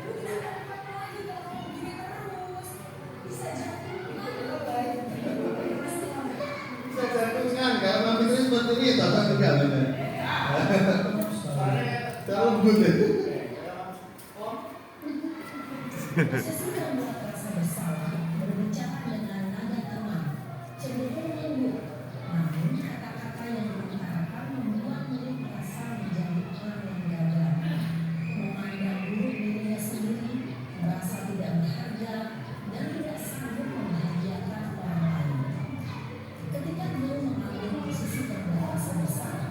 Ibu tidak akan apa lagi kalau kamu begini terus. Bisa jatuh loh baik. Bisa jatuhkan kalau Mami itu seperti ini tak juga benar. Saya lembut ya. Posisi membuat rasa bersalah, berbicara dengan nada tenang, cenderung lembut. Namun kata-kata yang diutarakan membuat murid merasa menjadi orang yang gagal, memandang buruk dirinya sendiri, merasa tidak berharga, dan tidak sanggup membahagiakan orang lain. Ketika guru mengambil posisi membuat rasa bersalah,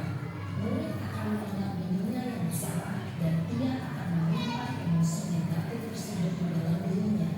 murid akan menganggap dirinya yang bersalah dan ia akan menyimpan emosi negatif tersebut di dalam dirinya.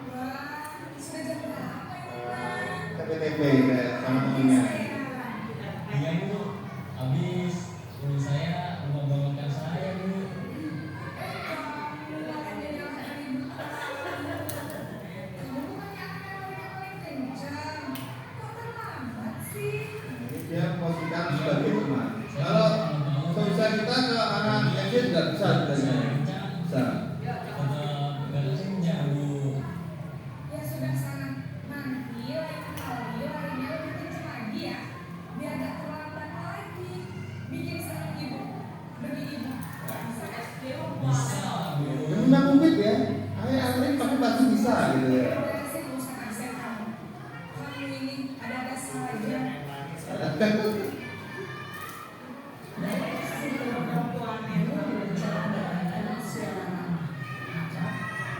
Wah, sudah jam berapa ini nak? TPTP kayak sama temennya. Iya Bu, habis guru saya membangunkan saya Bu. Kamu akan jadi orang yang ribut. Kamu bukannya akan yang paling kencang. Kok terlambat sih? Dia posisikan sebagai teman. Kalau sosial kita ke anak SD tidak bisa sebenarnya. Bisa. Ya sudah sana. Nanti lain kali larinya lebih kencang lagi ya. Biar gak terlambat lagi. Bikin salah ibu demi ibu. Bisa kan? Bisa Bu. Memang mungkin ya. Akhir-akhir kamu pasti bisa gitu ya. Udah sih gak usah absen kamu. Kamu ini ada-ada saja. Dari posisi kemampuan guru berbicara dengan suara ramah, maka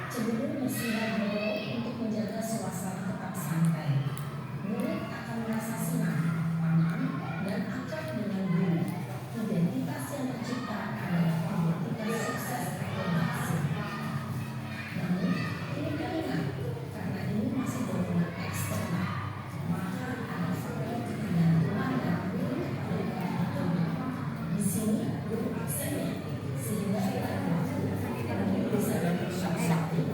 cenderung bersinar dulu untuk menjaga suasana tetap santai. Murid akan merasa senang, aman, dan akrab dengan guru. Identitas yang tercipta adalah identitas sukses atau berhasil. Namun, ini ingat, karena ini masih berhubungan eksternal, maka ada faktor ketergantungan dalam murid kepada orang tuanya. Di sini, guru absennya, sehingga dalam waktu, murid bisa berperan aktif,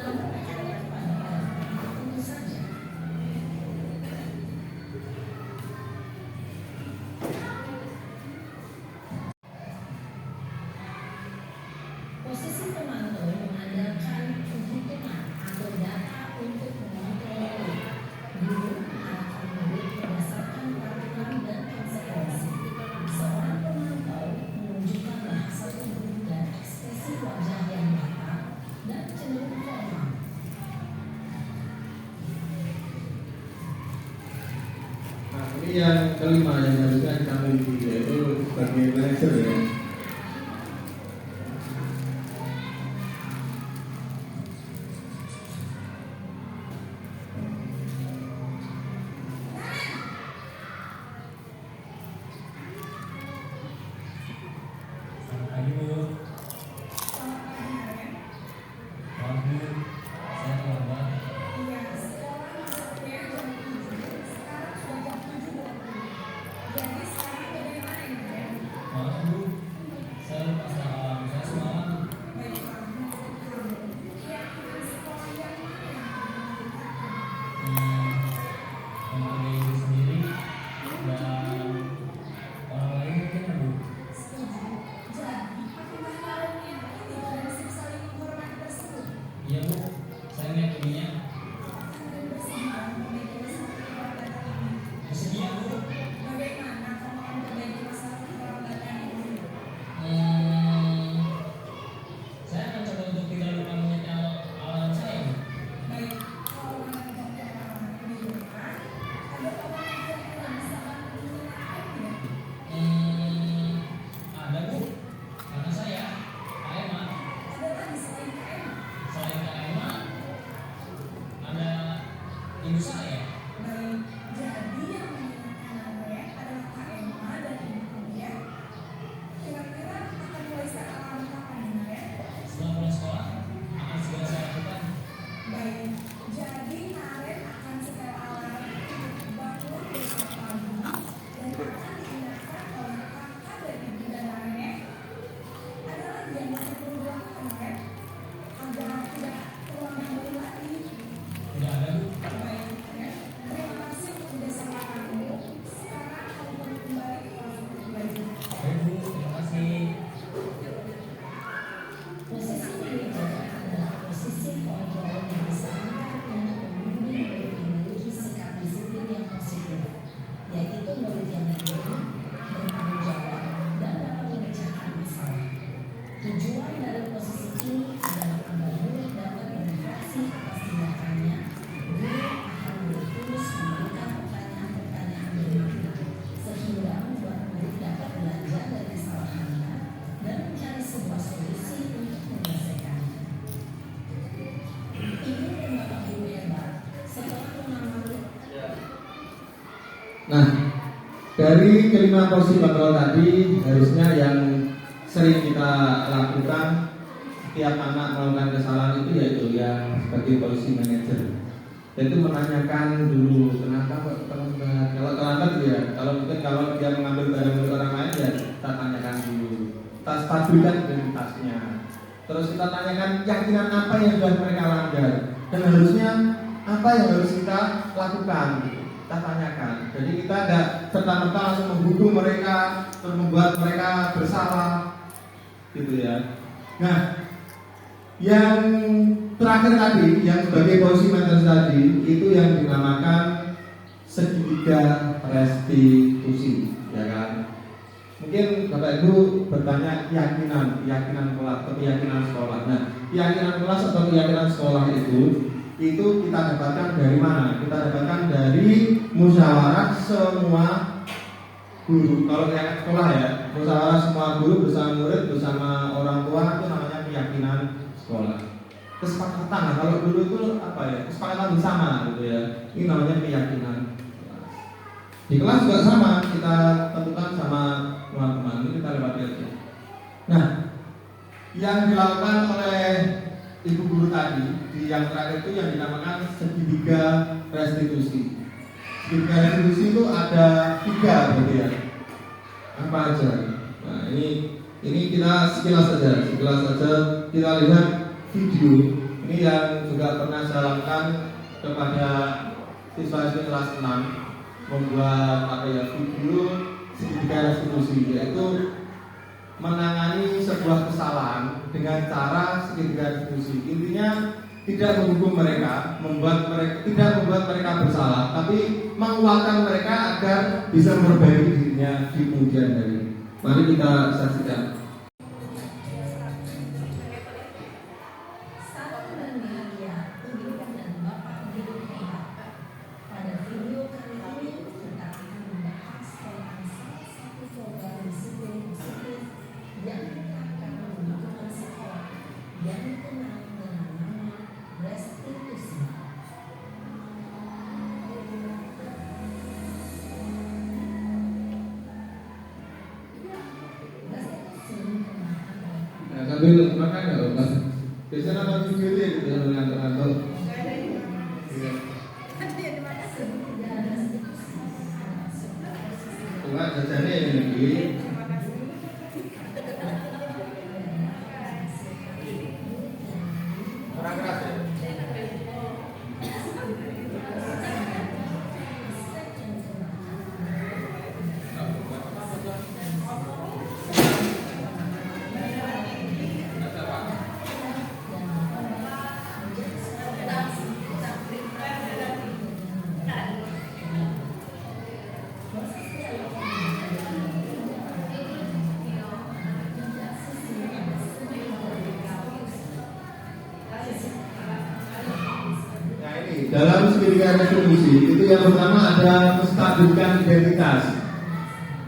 namun hanya kepada orang tuanya saja. Posisi pemantau mengandalkan penghitungan atau data untuk mengontrol murid. Guru mengarahkan murid berdasarkan peraturan dan konsekuensi. Seorang pemantau menunjukkan bahasa tubuh dan ekspresi wajah yang nyata dan cenderung formal. Nah, ini yang kelima yang harusnya kita miliki yaitu sebagai manajer ya. Selamat pagi Bu. Selamat pagi Ren. Maaf Bu, saya terlambat. Iya, sekolah masuknya jam 7. Sekarang sudah jam 7.20. Jadi sekarang bagaimana ini Ren? Maaf Bu, Tujuan dari posisi ini adalah agar guru dapat berefleksi atas tindakannya. Guru akan terus memberikan pertanyaan-pertanyaan bermakna sehingga membuat murid dapat belajar dari kesalahannya dan mencari sebuah solusi untuk menyelesaikannya. Ibu dan bapak guru hebat setelah mengamati. Nah, dari kelima posisi kontrol tadi, harusnya yang sering kita lakukan setiap anak melakukan kesalahan itu yaitu yang sebagai polisi manajer, yaitu menanyakan dulu kenapa kok terlambat. Kalau terlambat ya, kalau dia mengambil barang milik orang lain ya kita tanyakan dulu, kita stabilkan identitasnya, terus kita tanyakan keyakinan apa yang sudah mereka langgar dan harusnya apa yang harus kita lakukan, kita tanyakan. Jadi kita tidak serta-merta langsung menghukum mereka, terus membuat mereka bersalah, gitu ya. Nah, yang terakhir tadi, yang sebagai posisi manajer tadi, itu yang dinamakan segitiga restitusi, ya kan? Mungkin Bapak Ibu bertanya keyakinan kelas atau keyakinan sekolah. Nah, keyakinan kelas atau keyakinan sekolah itu kita dapatkan dari mana? Kita dapatkan dari musyawarah semua guru. Kalau keyakinan sekolah ya, musyawarah semua guru bersama murid bersama orang tua itu namanya keyakinan sekolah. Kesepakatan. Nah, kalau dulu itu apa ya? Kesepakatan bersama gitu ya. Ini namanya keyakinan. Di kelas juga sama, kita tentukan sama teman-teman. Ini kita lewati aja. Nah, yang dilakukan oleh ibu guru tadi di yang terakhir itu yang dinamakan segitiga restitusi. Segitiga restitusi itu ada 3 gitu ya. Apa aja? Nah, ini kita sekilas saja kita lihat video. Ini yang juga pernah saya lakukan kepada siswa kelas 6, membuat video segitiga restitusi, yaitu menangani sebuah kesalahan dengan cara segitiga restitusi. Intinya tidak menghukum mereka, tidak membuat mereka bersalah, tapi menguatkan mereka agar bisa memperbaiki dirinya di kemudian hari. Mari kita saksikan. Salam dan bahagia ibu dan bapak guru hebat. Pada video kali ini kita akan membahas tentang salah satu program disiplin positif yang diterapkan di lingkungan sekolah yang dikenal dengan nama restitusi. Nah, sambil makan ya Pak. Biasanya nonton video itu ya gitu ngantuk-ngantuk. Iya. Enggak jajannya ini. Kurang keras ya? Dalam segitiga restitusi itu yang pertama ada menstabilkan identitas,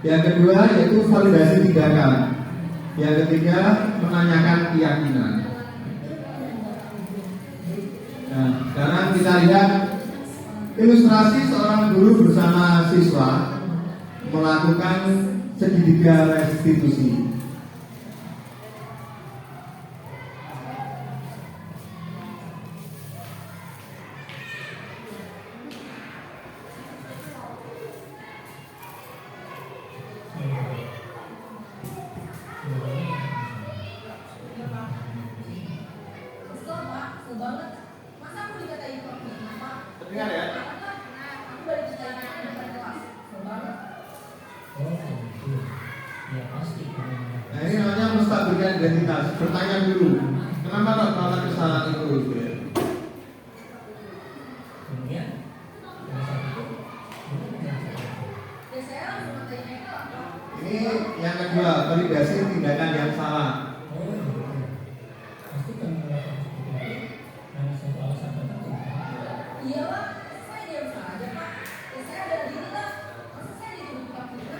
yang kedua yaitu validasi tindakan, yang ketiga menanyakan keyakinan. Nah, sekarang kita lihat ilustrasi seorang guru bersama siswa melakukan segitiga restitusi. Terdengar ya? Nah, ini namanya menstabilkan identitas. Bertanya dulu, kenapa kok melakukan kesalahan itu? Gitu ya. Ini yang kedua, validasi tindakan yang salah. Iyalah, saya diam saja Pak. Ya saya ada diri lah. Masa saya dituduh buka-buka?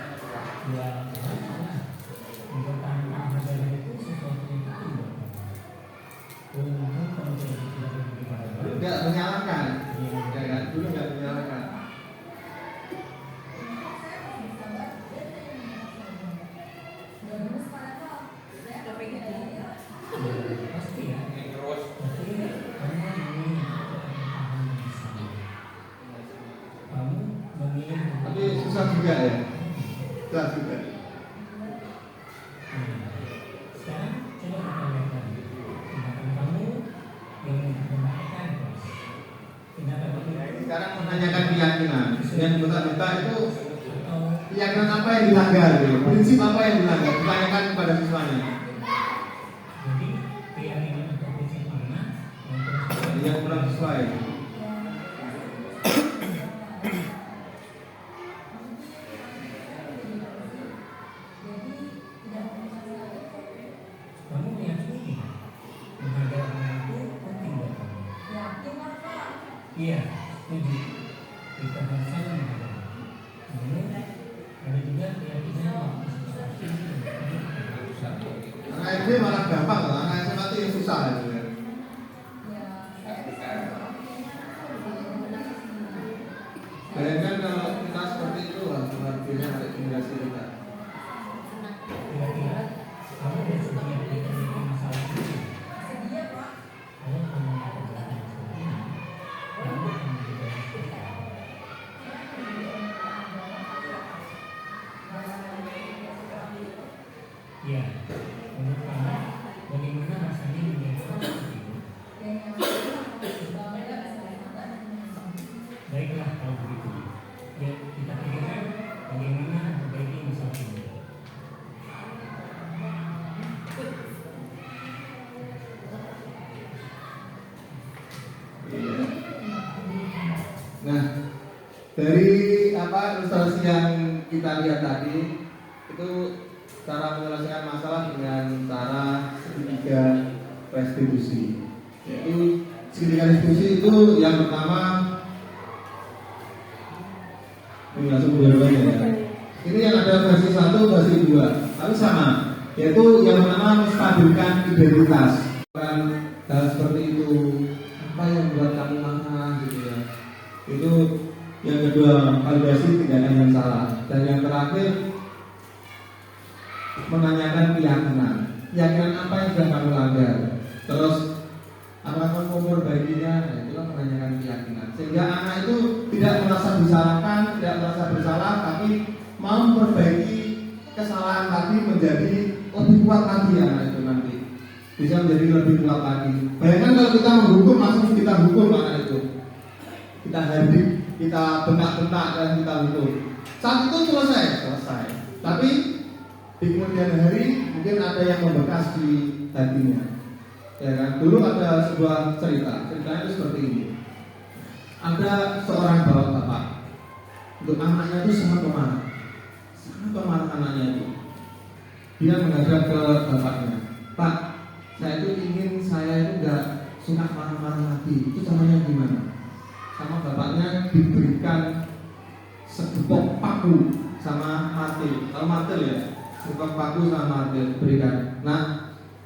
Ya, mempertahankan harga diri itu sesuatu yang penting buat kamu. Untuk kamu tidak begitu pada baik. Tidak menyalahkan, ya kan? Dulu nggak menyalahkan. Saya masih sabar. Dia tidak ingin menyalahkan saya. Nggak lulus padahal saya ada pengen diri ya. Ya, pasti ya. Tapi kamu ingin bertahan di sana. Kamu memilih untuk Tapi susah juga ya. Susah juga. Sekarang coba kita lihat lagi. Tindakan kamu yang membahayakan bos. Tindakan kamu Sekarang menanyakan keyakinan. Yang buta-buta itu atau keyakinan apa yang dilanggar, gitu. Prinsip apa yang dilanggar? Ditanyakan kepada siswanya. jadi keyakinan atau prinsip mana yang Yang kurang sesuai. kamu meyakini menghargai orang itu penting buat kamu. Yakin lah Pak. Iya, setuju. Kita harus saling menghargai. Namun ada juga keyakinan yang seperti itu. Anak SD malah gampang loh. Anak SMA itu yang susah gitu ya. Ya, saya bisa kayaknya aku lebih benar sendiri. Bayangkan kalau kita seperti itu, wah luar biasa ada generasi kita. Kira-kira kamu bersedia memiliki masalah ini? Sedia Pak. Kalau kamu melakukan seperti ini, kamu akan menjadi seperti apa? Ya, menurut kamu, bagaimana rasanya menjadi seperti itu? Baiklah kalau begitu. Ya, kita pikirkan bagaimana memperbaiki masalah ini. Nah, dari ilustrasi yang kita lihat tadi itu cara menyelesaikan masalah dengan cara segitiga restitusi. Yaitu segitiga restitusi itu yang pertama ini langsung dua-duanya ya. Ini yang ada versi 1, versi 2, tapi sama. Yaitu yang pertama menstabilkan identitas. Kan hal seperti itu, apa yang membuat kamu marah gitu ya. Itu yang kedua, validasi tindakan yang salah. Dan yang terakhir menanyakan keyakinan. Keyakinan apa yang sudah kamu langgar. Terus apakah memperbaikinya? Nah, itulah menanyakan keyakinan. Sehingga anak itu tidak merasa disalahkan, tidak merasa bersalah, tapi mau memperbaiki kesalahan tadi menjadi lebih kuat lagi anak itu nanti. Bisa menjadi lebih kuat lagi. Bayangkan kalau kita menghukum, langsung kita hukum anak itu. Kita hadir, kita bentak-bentak dan kita hukum. Saat itu selesai. Tapi di kemudian hari mungkin ada yang membekas di hatinya. Ya kan? Dulu ada sebuah cerita. Ceritanya itu seperti ini. Ada seorang bapak. Untuk anaknya itu sangat pemarah anaknya itu. Dia menghadap ke bapaknya. Pak, saya itu ingin saya itu enggak suka marah-marah lagi. Itu caranya gimana? Sama bapaknya diberikan segepok paku sama martil. Kalau martil ya, segepok paku sama martil berikan. Nah,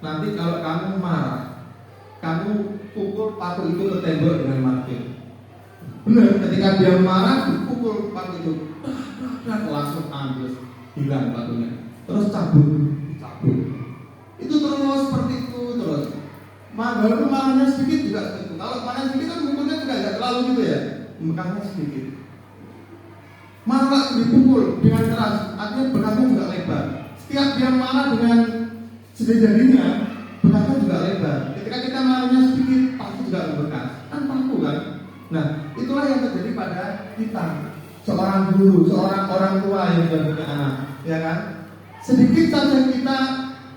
nanti kalau kamu marah, kamu pukul paku itu ke tembok dengan martil. Benar, ketika dia marah, dipukul paku itu, langsung ambil, hilang pakunya. Terus cabut. Itu terus seperti itu terus. Walaupun marahnya sedikit juga seperti itu. Kalau marahnya sedikit kan pukulnya juga nggak terlalu gitu ya, bekasnya sedikit. Marah dipukul dengan keras, artinya bekasnya juga lebar. Setiap dia marah dengan sejadinya, bekasnya juga lebar. Ketika kita marahnya sedikit, pasti juga membekas. Kan paku kan. Nah, itulah yang terjadi pada kita. Seorang guru, seorang orang tua yang sudah punya anak, ya kan? Sedikit saja kita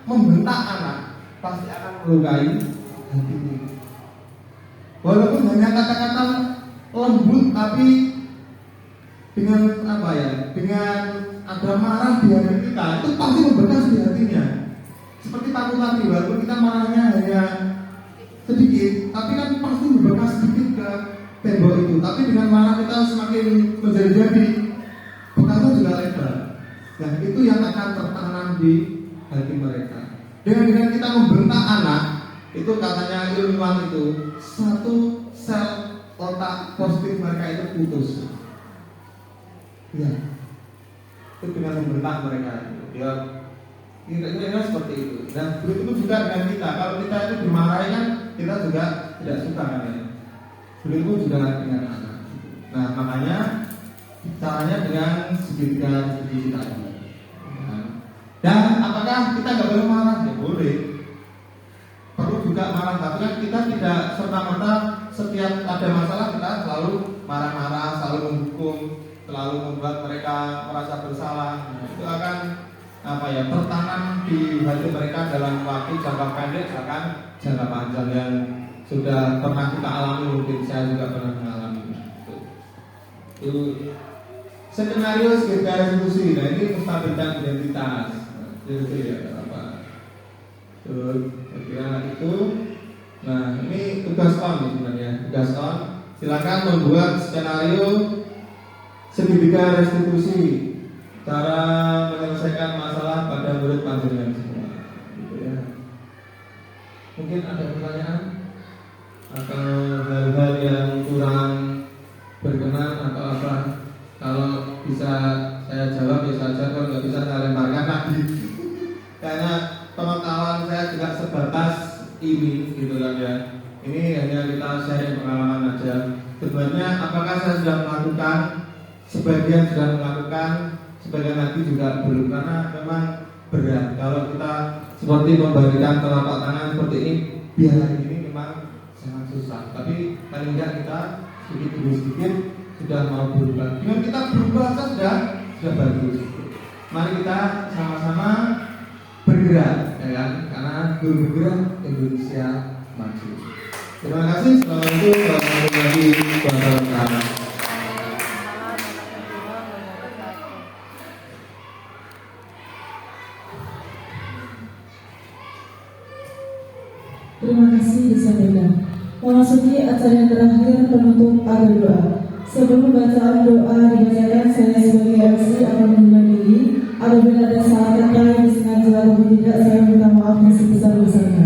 membentak anak, pasti akan melukai hatinya. Walaupun hanya kata-kata lembut, tapi dengan apa ya? Dengan ada marah di hati kita, itu pasti membekas di hatinya. Seperti paku tadi, walaupun kita marahnya hanya sedikit, tapi kan pasti membekas sedikit ke tembok itu, tapi dengan marah kita semakin menjadi-jadi, bekasnya juga lebar. Dan itu yang akan tertanam di hati mereka. Dengan kita membentak anak, itu katanya ilmuwan itu, satu sel otak positif mereka itu putus. Ya, itu dengan membentak mereka itu. Ya, kira-kira seperti itu. Dan begitu juga dengan kita. Kalau kita itu dimarahi kan, kita juga tidak suka kan ya. Begitu juga dengan anak. Nah, makanya caranya dengan segitiga tadi. Dan apakah kita nggak boleh marah? Ya boleh. Perlu juga marah, tapi kan kita tidak serta-merta setiap ada masalah kita selalu marah-marah, selalu menghukum, selalu membuat mereka merasa bersalah. Nah, itu akan tertanam di hati mereka dalam waktu jangka pendek, bahkan jangka panjang yang sudah pernah kita alami, mungkin saya juga pernah mengalami. Itu skenario segitiga restitusi. Nah, ini menstabilkan identitas. Itu ya apa? Kira itu. Nah, ini tugas on sebenarnya. Tugas on. Silakan membuat skenario segitiga restitusi. Cara menyelesaikan masalah pada murid panjenengan semua. Gitu ya. Mungkin ada pertanyaan atau hal-hal yang kurang berkenan atau apa? Kalau bisa saya jawab ya saja, kalau nggak bisa saya lemparkan lagi. Karena pengetahuan saya juga sebatas ini, gitu kan ya. Ini hanya kita sharing pengalaman aja. Sebenarnya apakah saya sudah melakukan? Sebagian sudah melakukan, sebagian lagi juga belum, karena memang berat. Kalau kita seperti membagikan telapak tangan seperti ini, biar ini memang sangat susah. Tapi paling tidak kita sedikit demi sedikit sudah mau berubah. Dengan kita berubah saja sudah bagus. Mari kita sama-sama bergerak, ya kan? Karena bergerak Indonesia maju. Terima kasih. Assalamualaikum warahmatullahi wabarakatuh. Terima kasih disampaikan. Memasuki acara yang terakhir penutup ada doa. Sebelum bacaan doa dibacakan, saya sebagai MC akan menunjukkan diri. Apabila ada salah kata yang disengaja ataupun tidak, saya minta maaf yang sebesar-besarnya.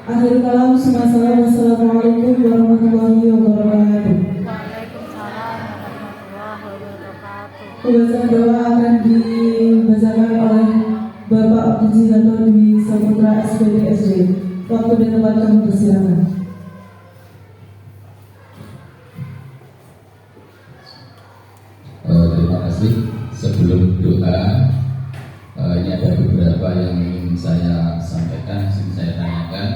Akhir kalam, wassalamualaikum warahmatullahi wabarakatuh. Pembacaan doa akan dibacakan oleh Bapak Abdul Jilado Dwi Saputra SPDSD. Waktu dan tempat kami persilakan. Terima kasih. Sebelum doa, ini ada beberapa yang ingin saya sampaikan, ingin saya tanyakan.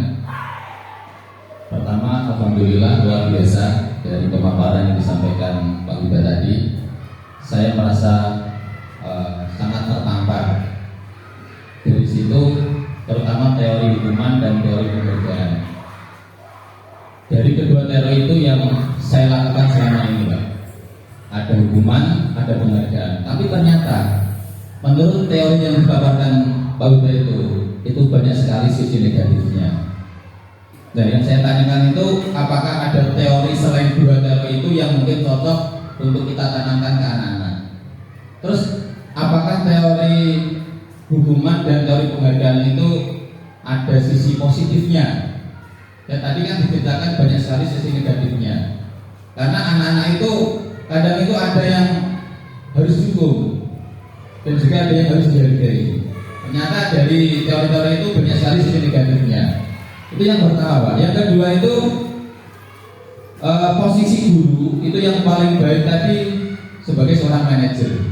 Pertama, alhamdulillah luar biasa dari pemaparan yang disampaikan Pak Huda tadi. Saya merasa sangat tertampar. Dari situ, terutama teori hukuman dan teori penghargaan. Dari kedua teori itu yang saya lakukan selama ini, Pak. Ada hukuman, ada penghargaan. Tapi ternyata menurut teori yang dipaparkan Pak Huda itu banyak sekali sisi negatifnya. Dan yang saya tanyakan itu, apakah ada teori selain dua teori itu yang mungkin cocok untuk kita tanamkan ke anak-anak? Terus apakah teori hukuman dan teori penghargaan itu ada sisi positifnya? Ya tadi kan diceritakan banyak sekali sisi negatifnya. Karena anak-anak itu kadang itu ada yang harus dihukum dan juga ada yang harus dihargai. Ternyata dari teori-teori itu banyak sekali sisi negatifnya. Itu yang pertama. Yang kedua itu posisi guru itu yang paling baik tadi sebagai seorang manajer.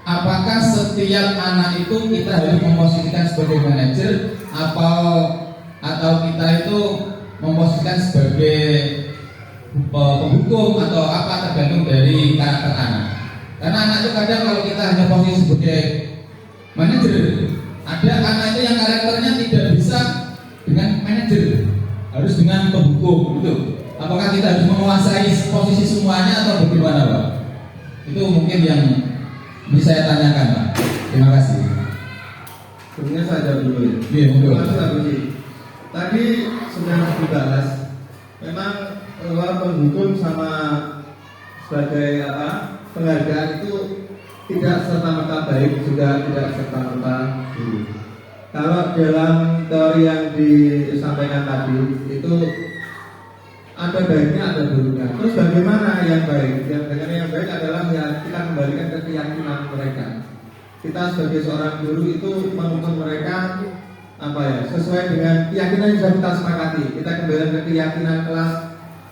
Apakah setiap anak itu kita harus memposisikan sebagai manajer atau kita itu memposisikan sebagai penghukum atau apa, tergantung dari karakter anak. Karena anak itu kadang kalau kita hanya posisi sebagai manajer, ada anak itu yang karakternya tidak bisa dengan manajer, harus dengan penghukum gitu. Apakah kita harus menguasai posisi semuanya atau bagaimana, Pak? Itu mungkin yang bisa saya tanyakan, Pak. Terima kasih. Sebenarnya saya jawab dulu ya. Iya, Terima kasih. Tadi sudah dibahas. Memang penghukum sama sebagai penghargaan itu tidak serta-merta baik, juga tidak serta-merta buruk. Kalau dalam teori yang disampaikan tadi itu ada baiknya, ada buruknya. Terus bagaimana yang baik? Yang baik adalah ya kita kembalikan ke keyakinan mereka. Kita sebagai seorang guru itu menuntut mereka sesuai dengan keyakinan yang sudah kita sepakati. Kita kembalikan ke keyakinan kelas.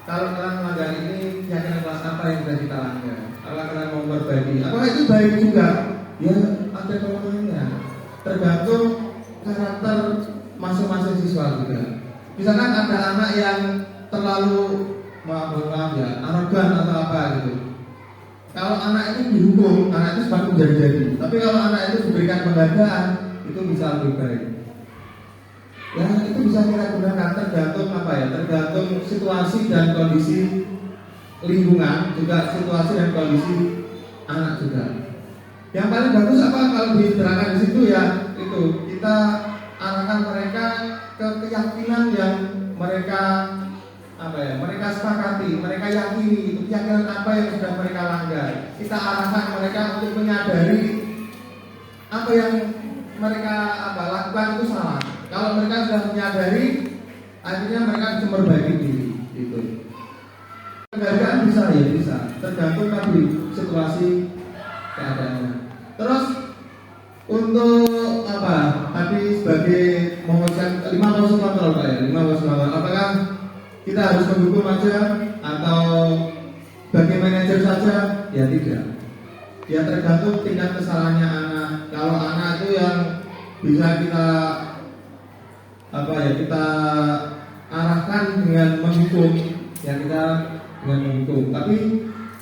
Kalau kalian melanggar ini, keyakinan kelas apa yang sudah kita langgar? Kalau kalian mau berbagi, apakah itu baik juga? Ya ada kelemahannya. Tergantung karakter masing-masing siswa juga. Misalkan ada anak yang terlalu arogan atau apa gitu. Kalau anak itu dihukum, anak itu semakin jadi-jadi. Tapi kalau anak itu diberikan penghargaan, itu bisa lebih baik. Ya itu bisa kita gunakan tergantung tergantung situasi dan kondisi lingkungan, juga situasi dan kondisi anak juga. Yang paling bagus kalau diterangkan di situ ya itu kita arahkan mereka ke keyakinan yang mereka mereka sepakati, mereka yakini itu keyakinan apa yang sudah mereka langgar. Kita arahkan mereka untuk menyadari apa yang mereka lakukan itu salah. Kalau mereka sudah menyadari, akhirnya mereka bisa memperbaiki diri. Gitu. Penghargaan bisa, tergantung tadi situasi keadaannya. Terus untuk tadi sebagai mengucapkan 5 klausul kontrol Pak ya, 5 klausul kontrol. Apakah kita harus menghukum aja atau sebagai manajer saja? Ya tidak. Ya tergantung tingkat kesalahannya anak. Kalau anak itu yang bisa kita kita arahkan dengan menghukum, ya kita dengan menghukum. Tapi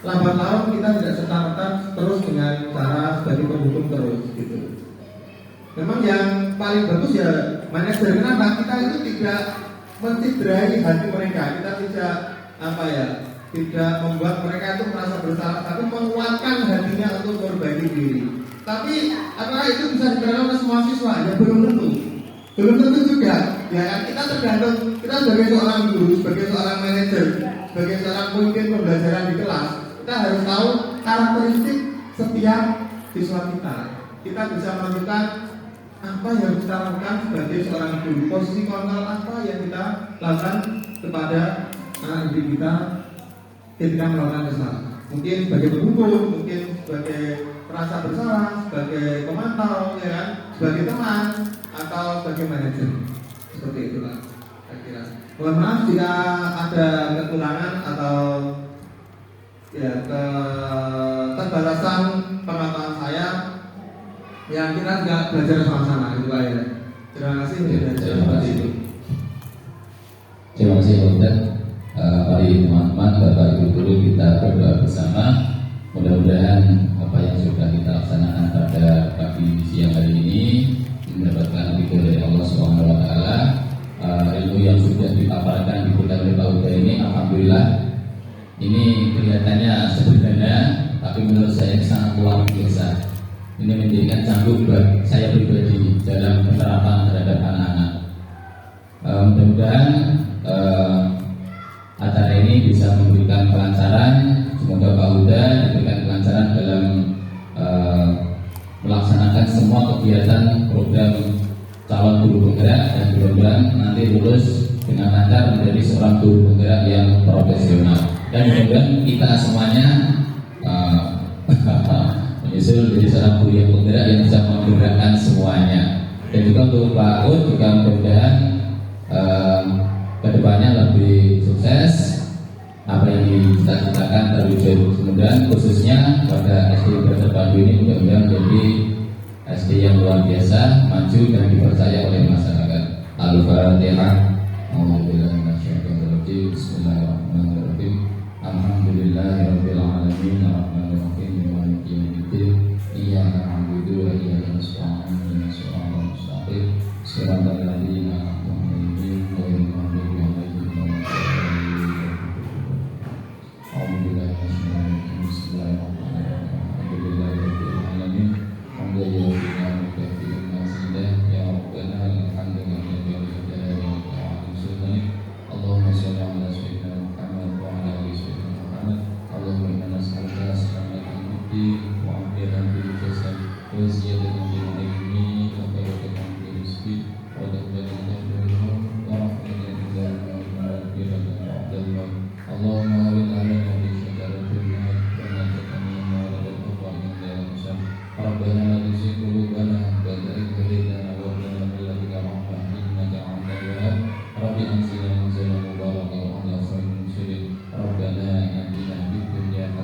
lambat laun kita tidak serta-merta terus dengan cara sebagai penghukum terus gitu. Memang yang paling bagus ya manajer. Kenapa? Kita itu tidak mencederai hati mereka. Kita tidak tidak membuat mereka itu merasa bersalah, tapi menguatkan hatinya untuk memperbaiki diri. Tapi apakah itu bisa diterapkan oleh semua siswa? Ya belum tentu. Belum tentu juga. Ya kan kita tergantung kita sebagai seorang guru, sebagai seorang manajer, sebagai seorang pemimpin pembelajaran di kelas, kita harus tahu karakteristik setiap siswa kita. Kita bisa menentukan apa yang kita lakukan sebagai seorang guru, posisi kontrol apa yang kita lakukan kepada anak didik kita ketika melakukan kesalahan. Mungkin sebagai penghukum, mungkin sebagai perasa bersalah, sebagai pemantau, ya kan, sebagai teman atau sebagai manajer. Seperti itulah saya kira. Mohon maaf jika ada kekurangan atau ya keterbatasan pengetahuan saya yang kita nggak belajar sama-sama itu Pak ya. Terima kasih. Terima kasih Ustaz. Mari teman-teman, Bapak Ibu guru kita berdoa bersama. Mudah-mudahan apa yang sudah kita laksanakan pada pagi siang hari ini mendapatkan ridho dari Allah Subhanahu wa taala. Ilmu yang sudah dipaparkan diberikan oleh Pak Uda ini alhamdulillah ini kelihatannya sederhana, tapi menurut saya sangat luar biasa. Ini menjadikan cambuk buat saya pribadi dalam penerapan terhadap anak-anak. Mudah-mudahan acara ini bisa memberikan kelancaran. Semoga Pak Huda diberikan kelancaran dalam melaksanakan semua kegiatan program calon guru penggerak dan mudah-mudahan nanti lulus dengan lancar menjadi seorang guru penggerak yang profesional. Dan mudah-mudahan kita semuanya menyusul menjadi seorang guru yang penggerak yang bisa menggerakkan semuanya. Dan juga untuk Pak Ud juga mudah-mudahan kedepannya lebih sukses, apa yang dicita-citakan terwujud. Mudah-mudahan khususnya pada SD Brother Pandu ini mudah-mudahan menjadi SD yang luar biasa, maju dan dipercaya oleh masyarakat. Al-Fatihah. Bismillahirrahmanirrahim. Alhamdulillahirabbil alamin arrahmanirrahim maliki yaumiddin. Iyyaka na'budu wa iyyaka nasta'in ihdinas siratal mustaqim siratal ladzina an'amta 'alaihim ghairil maghdubi 'alaihim waladdallin. Bismillahirrahmanirrahim. Alhamdulillahirabbil alamin. Allahumma shalli ala sayyidina Muhammad wa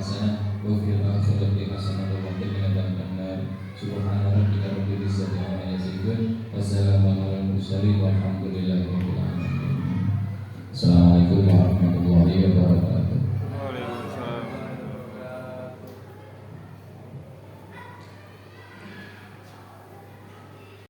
hasanah wa fil akhirati hasanah wa qina adzabannar. Subhana rabbika rabbil izzati amma yasifun. Wassalamu alal mursalin walhamdulillahi rabbil alamin. Assalamualaikum warahmatullahi wabarakatuh.